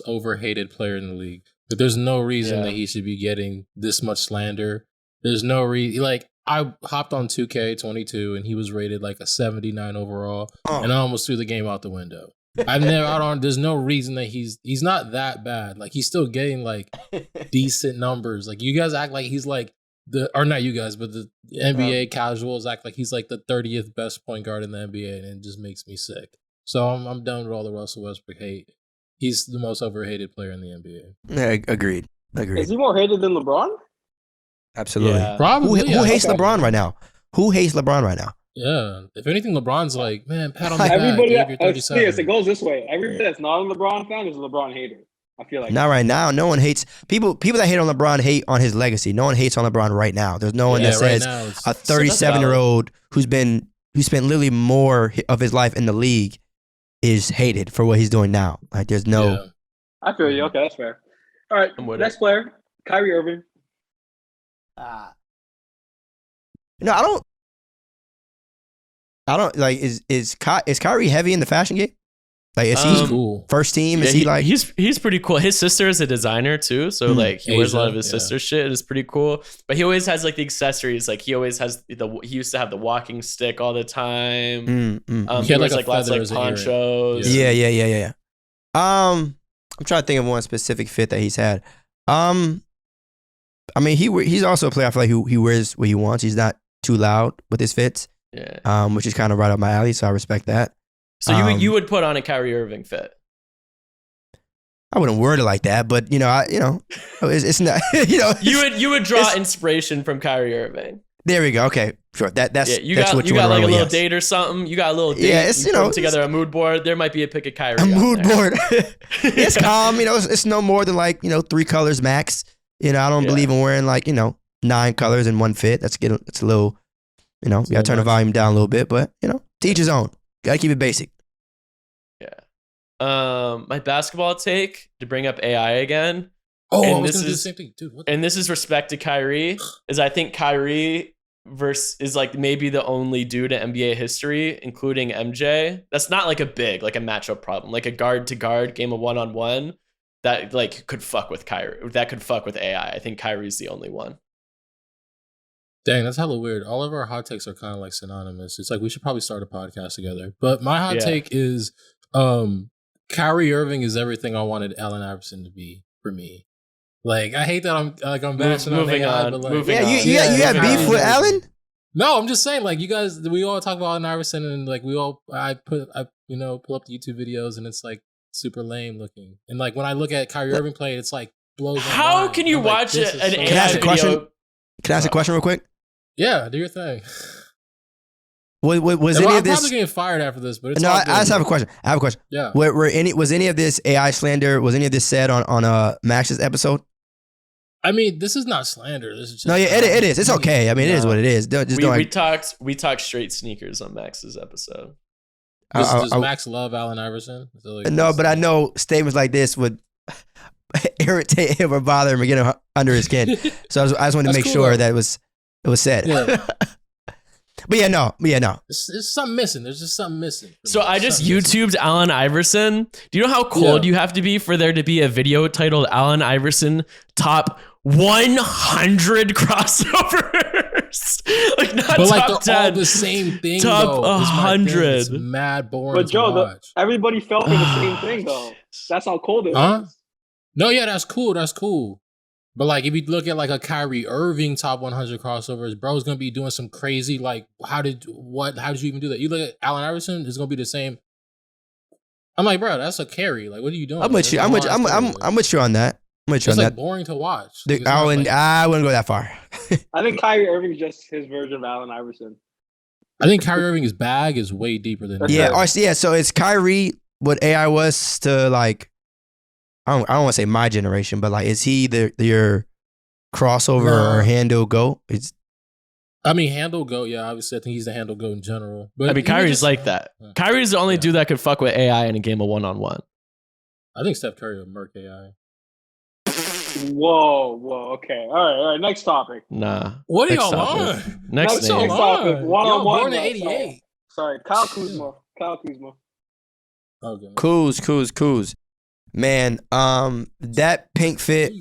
overhated player in the league. But there's no reason that he should be getting this much slander. There's no reason. Like, I hopped on 2K22 and he was rated like a 79 overall, and I almost threw the game out the window. There's no reason that he's not that bad. Like, he's still getting like decent numbers. Like, you guys act like he's like not you guys, but the NBA casuals act like he's like the 30th best point guard in the NBA, and it just makes me sick. So I'm done with all the Russell Westbrook hate. He's the most overhated player in the NBA. Yeah, agreed. Is he more hated than LeBron? Absolutely. Yeah. Probably. Who hates LeBron right now? Who hates LeBron right now? Yeah. If anything, LeBron's like, man, pat on the back. Everybody it goes this way. Everybody that's not a LeBron fan is a LeBron hater. I feel like not right now. No one hates people that hate on LeBron hate on his legacy. No one hates on LeBron right now. There's no one that says a 37-year-old who spent literally more of his life in the league is hated for what he's doing now. Like, there's no. Yeah. I feel you. Okay, that's fair. All right, next player, Kyrie Irving. I don't like. Is Kyrie heavy in the fashion game? Like, is he cool? First team? Is he like? He's pretty cool. His sister is a designer too, so like he wears a lot of his sister's shit. It's pretty cool. But he always has like the accessories. Like he always has he used to have the walking stick all the time. He wears like lots of like ponchos. Yeah. I'm trying to think of one specific fit that he's had. I mean, he's also a player. I feel like he wears what he wants. He's not too loud with his fits. Yeah. Which is kind of right up my alley. So I respect that. So you would put on a Kyrie Irving fit? I wouldn't word it like that, but it's not. You would draw inspiration from Kyrie Irving. There we go. Okay, sure. That's you that's got what you you got want like to a little yes. date or something. You got a little date. Yeah, it's you put together a mood board. There might be a pick of Kyrie. A mood there. board. It's calm. It's no more than like 3 colors max. I don't believe in wearing like 9 colors in one fit. It's a little. You gotta turn the volume down a little bit, but to each his own. Gotta keep it basic. Yeah. My basketball take, to bring up AI again. Oh, and I was this gonna do the is same thing, dude. and this is respect to Kyrie. Is I think Kyrie is like maybe the only dude in NBA history, including MJ, that's not like a matchup problem, like a guard to guard game of 1-on-1 that like could fuck with Kyrie. That could fuck with AI. I think Kyrie's the only one. Dang, that's hella weird. All of our hot takes are kind of like synonymous. It's like we should probably start a podcast together. But my hot take is Kyrie Irving is everything I wanted Allen Iverson to be for me. Like, I hate that I'm bashing on AI, but like, you had beef with Allen? No, I'm just saying, like, you guys, we all talk about Allen Iverson, and like I pull up the YouTube videos, and it's like super lame looking. And like when I look at Kyrie Irving play, it's like blows. How can you watch an AI Can I ask a question? video? Can I ask a question real quick? Yeah, do your thing. Was I'm any of this? probably getting fired after this, but it's No, all I good. just have a question. Yeah. Was any of this AI slander? Was any of this said on Max's episode? I mean, this is not slander. This is just it is. It's okay. I mean, it is what it is. We talked straight sneakers on Max's episode. Does Max love Allen Iverson? No, but I know statements like this would irritate him or bother him or get him under his skin. So I just wanted to make sure that it was said. Yeah. But yeah, no. There's something missing. There's just something missing. So I just YouTubed Allen Iverson. Do you know how cold you have to be for there to be a video titled Allen Iverson top 100 crossovers? Like not but top like 10. All the same thing. Top 100. It's mad boring. But Joe, to watch. everybody fell for the same thing though. That's how cold it Huh? was. No, yeah, that's cool. That's cool. But like, if you look at like a Kyrie Irving top 100 crossovers, bro's gonna be doing some crazy like, how did you even do that? You look at Allen Iverson, it's gonna be the same. I'm like, bro, that's a carry. Like, what are you doing? I'm with you. I'm with you on that. It's like boring to watch. Like, I wouldn't go that far. I think Kyrie Irving is just his version of Allen Iverson. I think Kyrie Irving's bag is way deeper than that. Yeah. So it's Kyrie what AI was to like. I don't want to say my generation, but like, is he your crossover or handle GOAT? Handle GOAT. Yeah, obviously, I think he's the handle GOAT in general. But I mean, Kyrie's like that. Kyrie's the only dude that could fuck with AI in a game of 1-on-1. I think Steph Curry would murk AI. Whoa. Okay. All right. Next topic. Nah. What are y'all on? Next topic. One-on-one. Born in '88. Sorry, Kyle Kuzma. Okay. Kuz. Man, that pink fit.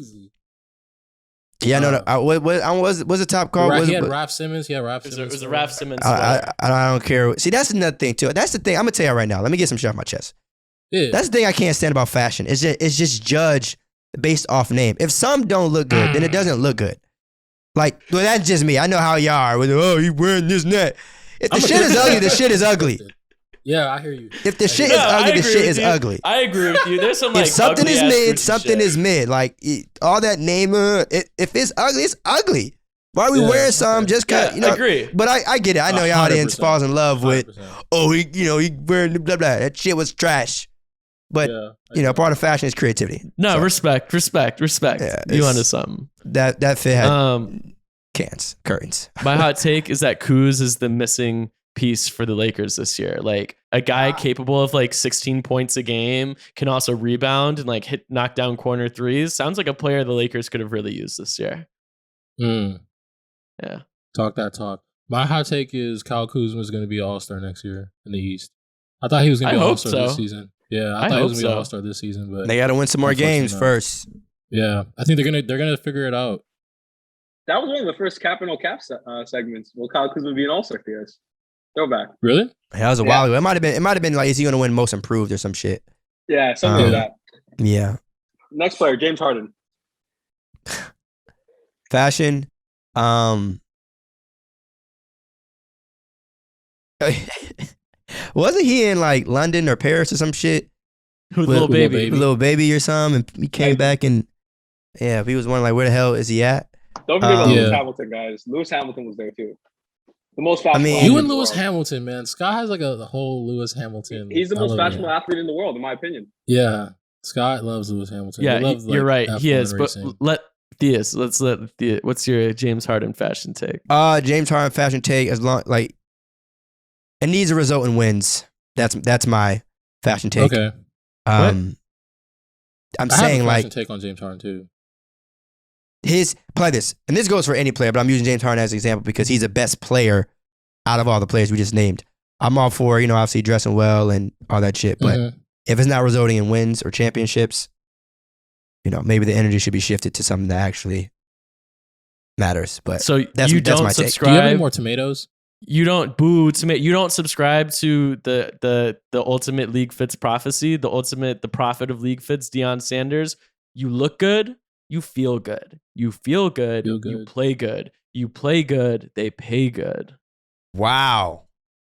Yeah, no. What was the top call? He had Raph Simmons. It was a Raph Simmons. I don't care. See, that's another thing too. That's the thing. I'm gonna tell you right now. Let me get some shit off my chest. Yeah. That's the thing I can't stand about fashion. It's just judged based off name. If some don't look good, then it doesn't look good. Like, well, that's just me. I know how y'all are. With, you wearing this and that. If the shit is ugly, the shit is ugly. Yeah, I hear you. If the shit is ugly, the shit is ugly. I agree with you. There's some like if something is mid, something is mid. Like all that name, if it's ugly, it's ugly. Why are we wearing some just cause? I agree. But I get it. I know your audience falls in love with. 100%. He wearing blah blah. That shit was trash. But part of fashion is creativity. No, so, respect. Yeah, you onto something. That fit had curtains. My hot take is that Kuz is the missing piece for the Lakers this year. Like a guy capable of like 16 points a game, can also rebound and like knock down corner threes. Sounds like a player the Lakers could have really used this year. Yeah. Talk that talk. My hot take is Kyle Kuzma is going to be All-Star next year in the East. I thought he was going to be All-Star this season. Yeah, I thought he was going to be All-Star this season, but they got to win some more games first. Yeah, I think they're gonna figure it out. That was one of the first cap and no cap segments. Will Kyle Kuzma be an All-Star for us? Throwback. Really? Yeah, that was a while ago. It might have been like, is he going to win Most Improved or some shit? Yeah, something like that. Yeah. Next player, James Harden. Fashion. Wasn't he in like London or Paris or some shit? With Lil Baby. Lil Baby or something. And he came back and if he was wondering like, where the hell is he at? Don't forget about Lewis Hamilton, guys. Lewis Hamilton was there too. The most fashionable. You and Lewis Hamilton, man. Scott has like a whole Lewis Hamilton. He's the most fashionable athlete in the world, in my opinion. Yeah, Scott loves Lewis Hamilton. Yeah, loves, you're right. F1 he is. racing. But let's let Theus. What's your James Harden fashion take? James Harden fashion take, as long like it needs to result in wins. That's my fashion take. Okay. I'm saying have a like fashion take on James Harden too. Play this, and this goes for any player, but I'm using James Harden as an example because he's the best player out of all the players we just named. I'm all for, obviously dressing well and all that shit, but if it's not resulting in wins or championships, maybe the energy should be shifted to something that actually matters. But so that's my subscribe. take. Do you have any more tomatoes? You don't You don't subscribe to the ultimate LeagueFits prophecy, the prophet of LeagueFits, Deion Sanders. You look good, you feel good. You feel good, you play good. You play good, they pay good. Wow.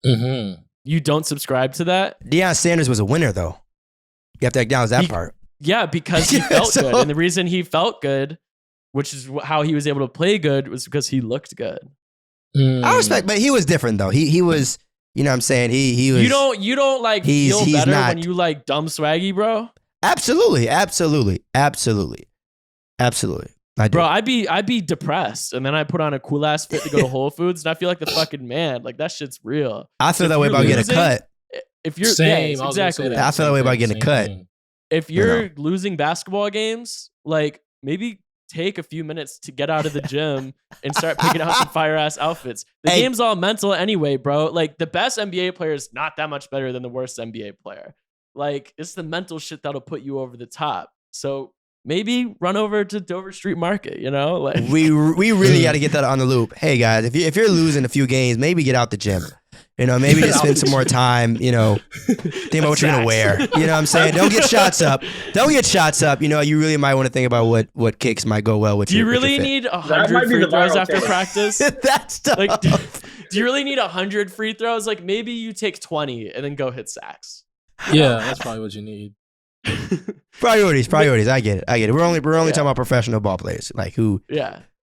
Mm-hmm. You don't subscribe to that? Deion Sanders was a winner, though. You have to acknowledge that part. Yeah, because he felt good. And the reason he felt good, which is how he was able to play good, was because he looked good. I respect, but he was different, though. He was, what I'm saying? He was. You don't like feel better when you like dumb swaggy, bro? Absolutely. I do. Bro, I'd be depressed, and then I put on a cool ass fit to go to Whole Foods, and I feel like the fucking man. Like that shit's real. I feel that way about getting a cut. If you're exactly that. I feel that way about getting a cut. If you're losing basketball games, like maybe take a few minutes to get out of the gym and start picking out some fire ass outfits. The game's all mental anyway, bro. Like the best NBA player is not that much better than the worst NBA player. Like it's the mental shit that'll put you over the top. So maybe run over to Dover Street Market, Like we really got to get that on the loop. Hey guys, if you're losing a few games, maybe get out the gym. Maybe just spend some more time, think about what you're going to wear. You know what I'm saying? Don't get shots up. You really might want to think about what kicks might go well with you. Do you really need 100 free throws after practice? That's tough. Like, do you really need 100 free throws? Like maybe you take 20 and then go hit sacks. Yeah, that's probably what you need. Priorities. I get it. We're only talking about professional ball players. Like who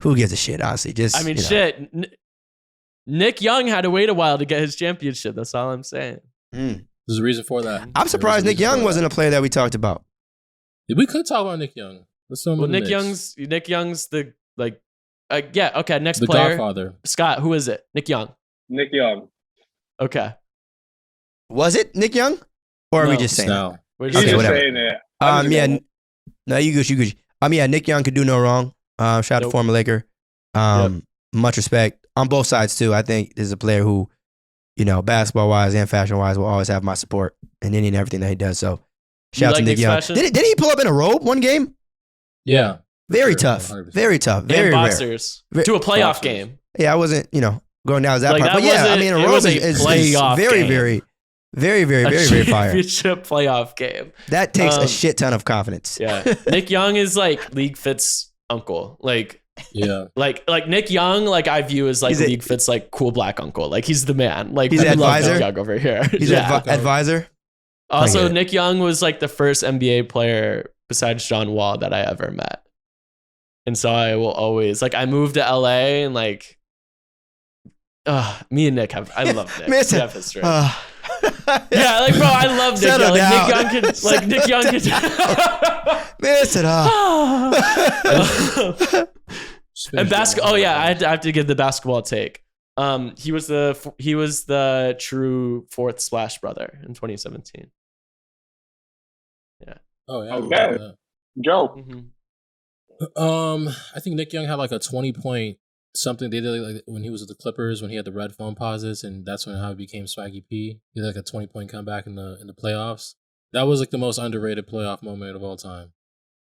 gives a shit, honestly? Shit. Nick Young had to wait a while to get his championship. That's all I'm saying. There's a reason for that. I'm surprised Nick Young wasn't a player that we talked about. We could talk about Nick Young. Nick Young's the next the player. Godfather. Scott, who is it? Nick Young. Nick Young. Okay. Was it Nick Young? Or are we just saying no. He's just saying that. No, you Gucci. Nick Young could do no wrong. Shout out to former Laker. Much respect on both sides too. I think this is a player who, basketball wise and fashion wise, will always have my support in any and everything that he does. So, shout out to Nick Young. Did he pull up in a robe one game? Yeah. Very tough. 100%. Very tough. Very rare. Boxers to a playoff game. Yeah, I wasn't, going down that part. But yeah, a robe is very, very, very, very, very, very fire. Championship playoff game. That takes a shit ton of confidence. Yeah. Nick Young is like LeagueFits' uncle. Like, yeah. Like Nick Young, like I view as like LeagueFits' like cool black uncle. Like he's the man. Like he's an advisor. Nick Young over here. He's an advisor. Also, Nick Young was like the first NBA player besides John Wall that I ever met. And so I will always I moved to LA and me and Nick I love Nick. We have history. Yeah, bro, I love Nick Young. Nick Young could miss it up. And basketball. Oh yeah, I have to give the basketball take. He was the true fourth Splash brother in 2017. Yeah. Oh yeah. Okay. Joe. Mm-hmm. I think Nick Young had like a 20-point something. They did like when he was with the Clippers when he had the red phone pauses, and that's how he became Swaggy P. He did like a 20-point comeback in the playoffs. That was like the most underrated playoff moment of all time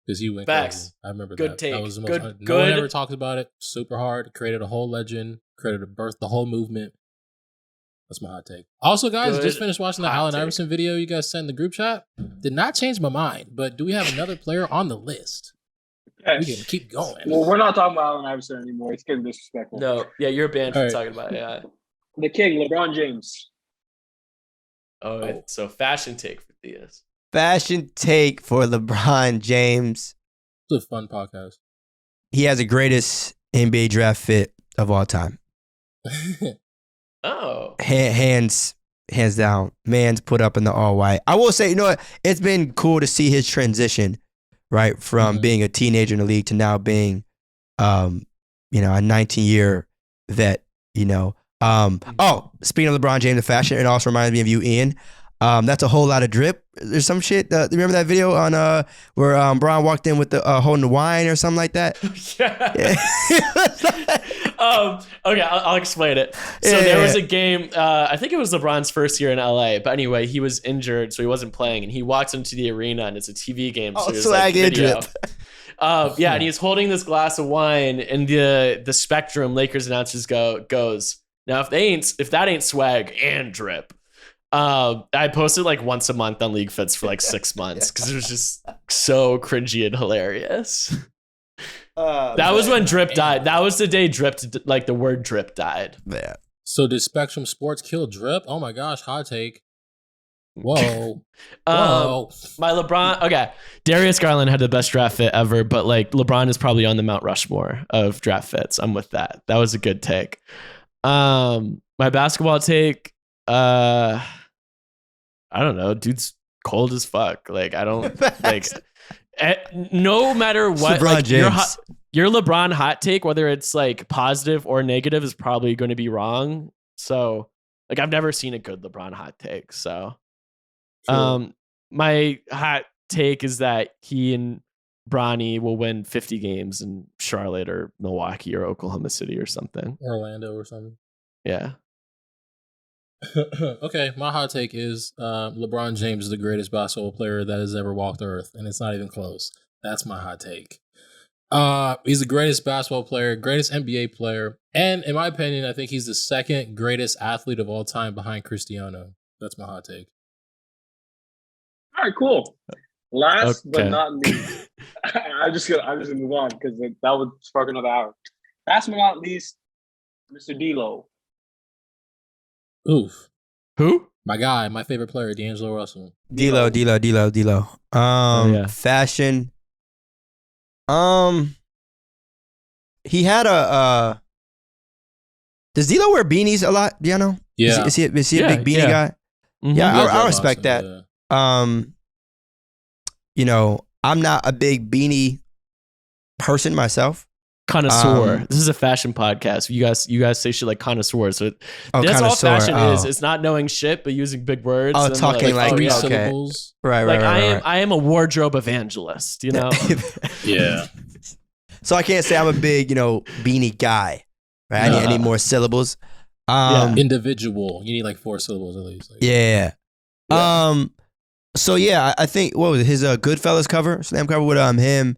because he went crazy. I remember good that. Take. That was the most. Good. No one ever talked about it. Super hard. Created a whole legend. Created a birth. The whole movement. That's my hot take. Also, guys, just finished watching the Allen Iverson video you guys sent in the group chat. Did not change my mind, but do we have another player on the list? Okay. We can keep going. Well, we're not talking about Allen Iverson anymore. It's getting disrespectful. No, yeah, you're banned from talking about it. Yeah. The king, LeBron James. Oh, so fashion take for Theus. Fashion take for LeBron James. It's a fun podcast. He has the greatest NBA draft fit of all time. Oh. Hands down. Man's put up in the all white. I will say, you know what? It's been cool to see his transition, right, from being a teenager in the league to now being, a 19-year vet. Oh, speaking of LeBron James, the fashion, it also reminds me of you, Ian. That's a whole lot of drip. There's some shit. Remember that video on where Bron walked in with the holding the wine or something like that? Yeah. Okay, I'll explain it. So there was a game. I think it was LeBron's first year in LA. But anyway, he was injured, so he wasn't playing, and he walks into the arena, and it's a TV game. So there's like video. Yeah, and he's holding this glass of wine, and the Spectrum Lakers announcers goes, now if that ain't swag and drip. I posted like once a month on LeagueFits for like 6 months because it was just so cringy and hilarious. That was when drip died. That was the day like the word drip died. Yeah. So did Spectrum Sports kill drip? Oh my gosh, hot take. Whoa. Whoa. My LeBron. Okay. Darius Garland had the best draft fit ever, but like LeBron is probably on the Mount Rushmore of draft fits. I'm with that. That was a good take. My basketball take, I don't know. Dude's cold as fuck. Like, I don't like. No matter what, LeBron like James. your LeBron hot take, whether it's like positive or negative, is probably going to be wrong. So, like, I've never seen a good LeBron hot take. So, my hot take is that he and Bronny will win 50 games in Charlotte or Milwaukee or Oklahoma City or something. Orlando or something. Yeah. Okay, my hot take is LeBron James is the greatest basketball player that has ever walked the earth, and it's not even close. That's my hot take. He's the greatest basketball player, greatest NBA player, and in my opinion, I think he's the second greatest athlete of all time behind Cristiano. That's my hot take. All right, cool. Last but not least, I'm just gonna move on because that would spark another hour. Last but not least, Mr. D'Lo. Oof. Who? My guy, my favorite player, D'Angelo Russell. D'Lo. Fashion. He had a. Does D'Lo wear beanies a lot? Do you know? Yeah. Is he a big beanie guy? Mm-hmm. Yeah, I respect that. Yeah. I'm not a big beanie person myself. Connoisseur. This is a fashion podcast. You guys say shit like connoisseur. So that's all fashion is. It's not knowing shit, but using big words. Oh, talking like three okay. syllables. Right. I am a wardrobe evangelist, you know? Yeah. So I can't say I'm a big, beanie guy. Right? I need more syllables. Individual. You need like 4 syllables at least. Like, yeah. So yeah, I think what was it? His Goodfellas cover, slam cover with him,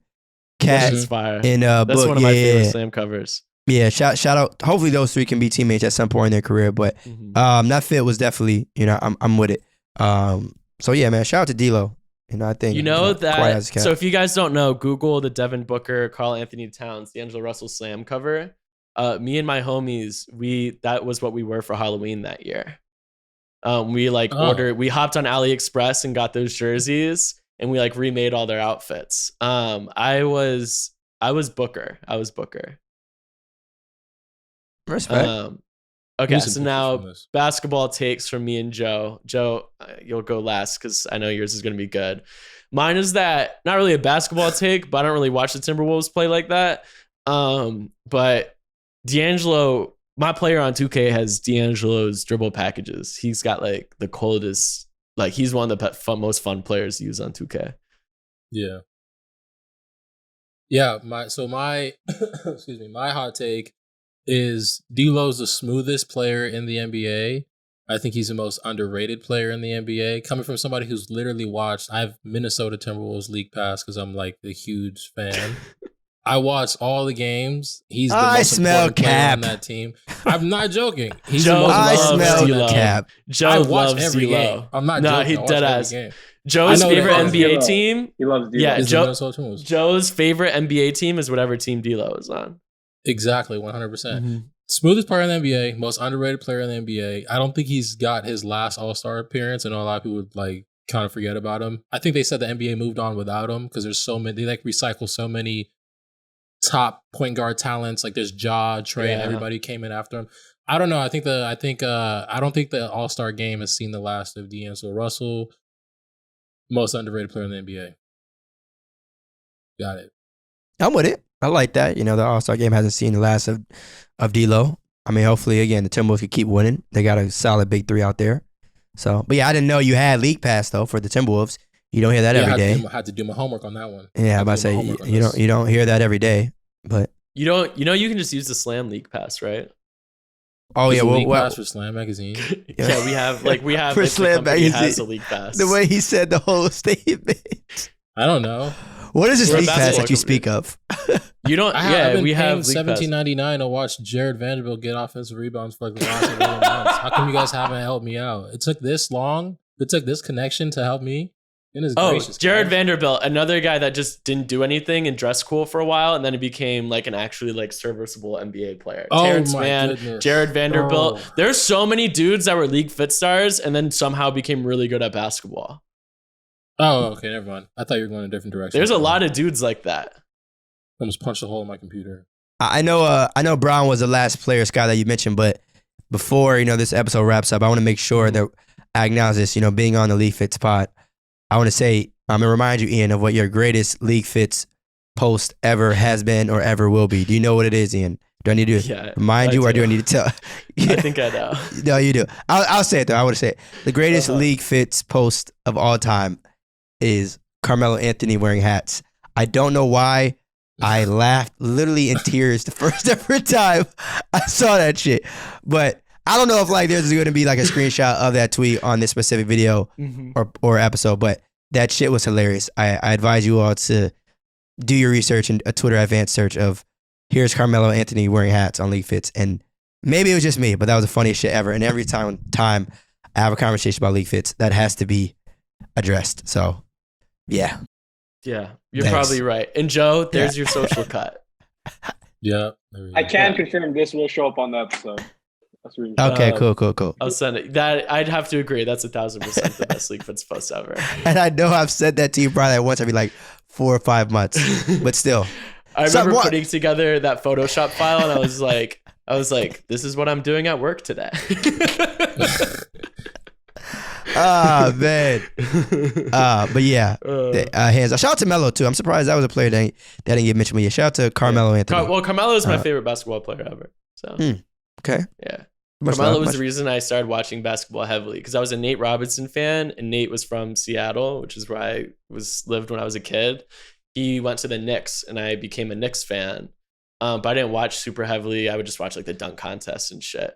Cat, in Book. That's one of my favorite slam covers. Yeah, shout out. Hopefully those 3 can be teammates at some point in their career. But that fit was definitely, I'm with it. So yeah, man, shout out to D'Lo. I think that. So if you guys don't know, Google the Devin Booker, Karl Anthony Towns, D'Angelo Russell slam cover. Me and my homies, that was what we were for Halloween that year. We hopped on AliExpress and got those jerseys, and we like remade all their outfits. I was Booker. Respect. Okay, so now basketball takes from me and Joe. Joe, you'll go last because I know yours is going to be good. Mine is that not really a basketball take, but I don't really watch the Timberwolves play like that. But D'Angelo, my player on 2K has D'Angelo's dribble packages. He's got like the coldest, like he's one of the most fun players to use on 2K. Yeah. Yeah, my excuse me, my hot take is D'Lo's the smoothest player in the NBA. I think he's the most underrated player in the NBA. Coming from somebody who's literally watched, I have Minnesota Timberwolves League Pass because I'm like a huge fan. I watched all the games. He's the most important player on that team. I'm not joking. He's the most loves Cap. Joe loves every game. I'm not joking. He dead ass. Joe's favorite NBA team. He loves D'Lo. Yeah, Joe's favorite NBA team is whatever team D'Lo is on. Exactly, 100%. Smoothest player in the NBA, most underrated player in the NBA. I don't think he's got his last All-Star appearance. I know a lot of people would like kind of forget about him. I think they said the NBA moved on without him because there's so many. They like recycle so many top point guard talents. Like there's Ja, Trey, everybody came in after him. I don't know. I don't think the All-Star game has seen the last of D'Angelo Russell, most underrated player in the NBA. Got it. I'm with it. I like that. The All-Star game hasn't seen the last of D'Lo. I mean, hopefully, again, the Timberwolves can keep winning. They got a solid big three out there. So, but yeah, I didn't know you had League Pass though for the Timberwolves. You don't hear that every day. I had to do my homework on that one. Yeah, I'm about to say you don't hear that every day. But you can just use the Slam League Pass, right? Oh yeah, League Pass for Slam Magazine. Yeah, we have for Slam Magazine. Has a League Pass. The way he said the whole statement. I don't know. What is this League Pass that you speak of? You don't. We have $17.99 to watch Jared Vanderbilt get offensive rebounds for like the last 11 months. How come you guys haven't helped me out? It took this long. It took this connection to help me. Jared Vanderbilt, another guy that just didn't do anything and dressed cool for a while, and then he became like an actually like serviceable NBA player. Terrence Mann, goodness. Jared Vanderbilt. There's so many dudes that were LeagueFits stars and then somehow became really good at basketball. Oh, okay, never mind. I thought you were going a different direction. There's a lot of dudes like that. I almost punched a hole in my computer. I know Brown was the last player, Scott, that you mentioned, but before this episode wraps up, I want to make sure that I acknowledge this. Being on the LeagueFits pod, I want to say, I'm going to remind you, Ian, of what your greatest LeagueFits post ever has been or ever will be. Do you know what it is, Ian? Do I need to remind you or do I need to tell? I think I know. No, you do. I'll say it, though. I want to say it. The greatest LeagueFits post of all time is Carmelo Anthony wearing hats. I don't know why. I laughed literally in tears the first ever time I saw that shit. But I don't know if like there's going to be like a screenshot of that tweet on this specific video or episode, but that shit was hilarious. I advise you all to do your research and a Twitter advanced search of here's Carmelo Anthony wearing hats on LeagueFits. And maybe it was just me, but that was the funniest shit ever. And every time I have a conversation about LeagueFits, that has to be addressed. So, yeah. Yeah, you're probably right. And Joe, there's your social cut. Yeah. I can confirm this will show up on the episode. Okay, cool. I'll send it. That I'd have to agree. That's 1,000% the best LeagueFits post ever. And I know I've said that to you probably once every like 4 or 5 months, but still. I remember putting together that Photoshop file, and I was like, this is what I'm doing at work today. Man. But yeah, hands up. Shout out to Melo too. I'm surprised that was a player that didn't get mentioned. But yeah, shout out to Carmelo Anthony. Carmelo is my favorite basketball player ever. So okay, yeah. Carmelo was the reason I started watching basketball heavily because I was a Nate Robinson fan, and Nate was from Seattle, which is where I lived when I was a kid. He went to the Knicks, and I became a Knicks fan. But I didn't watch super heavily. I would just watch like the dunk contest and shit.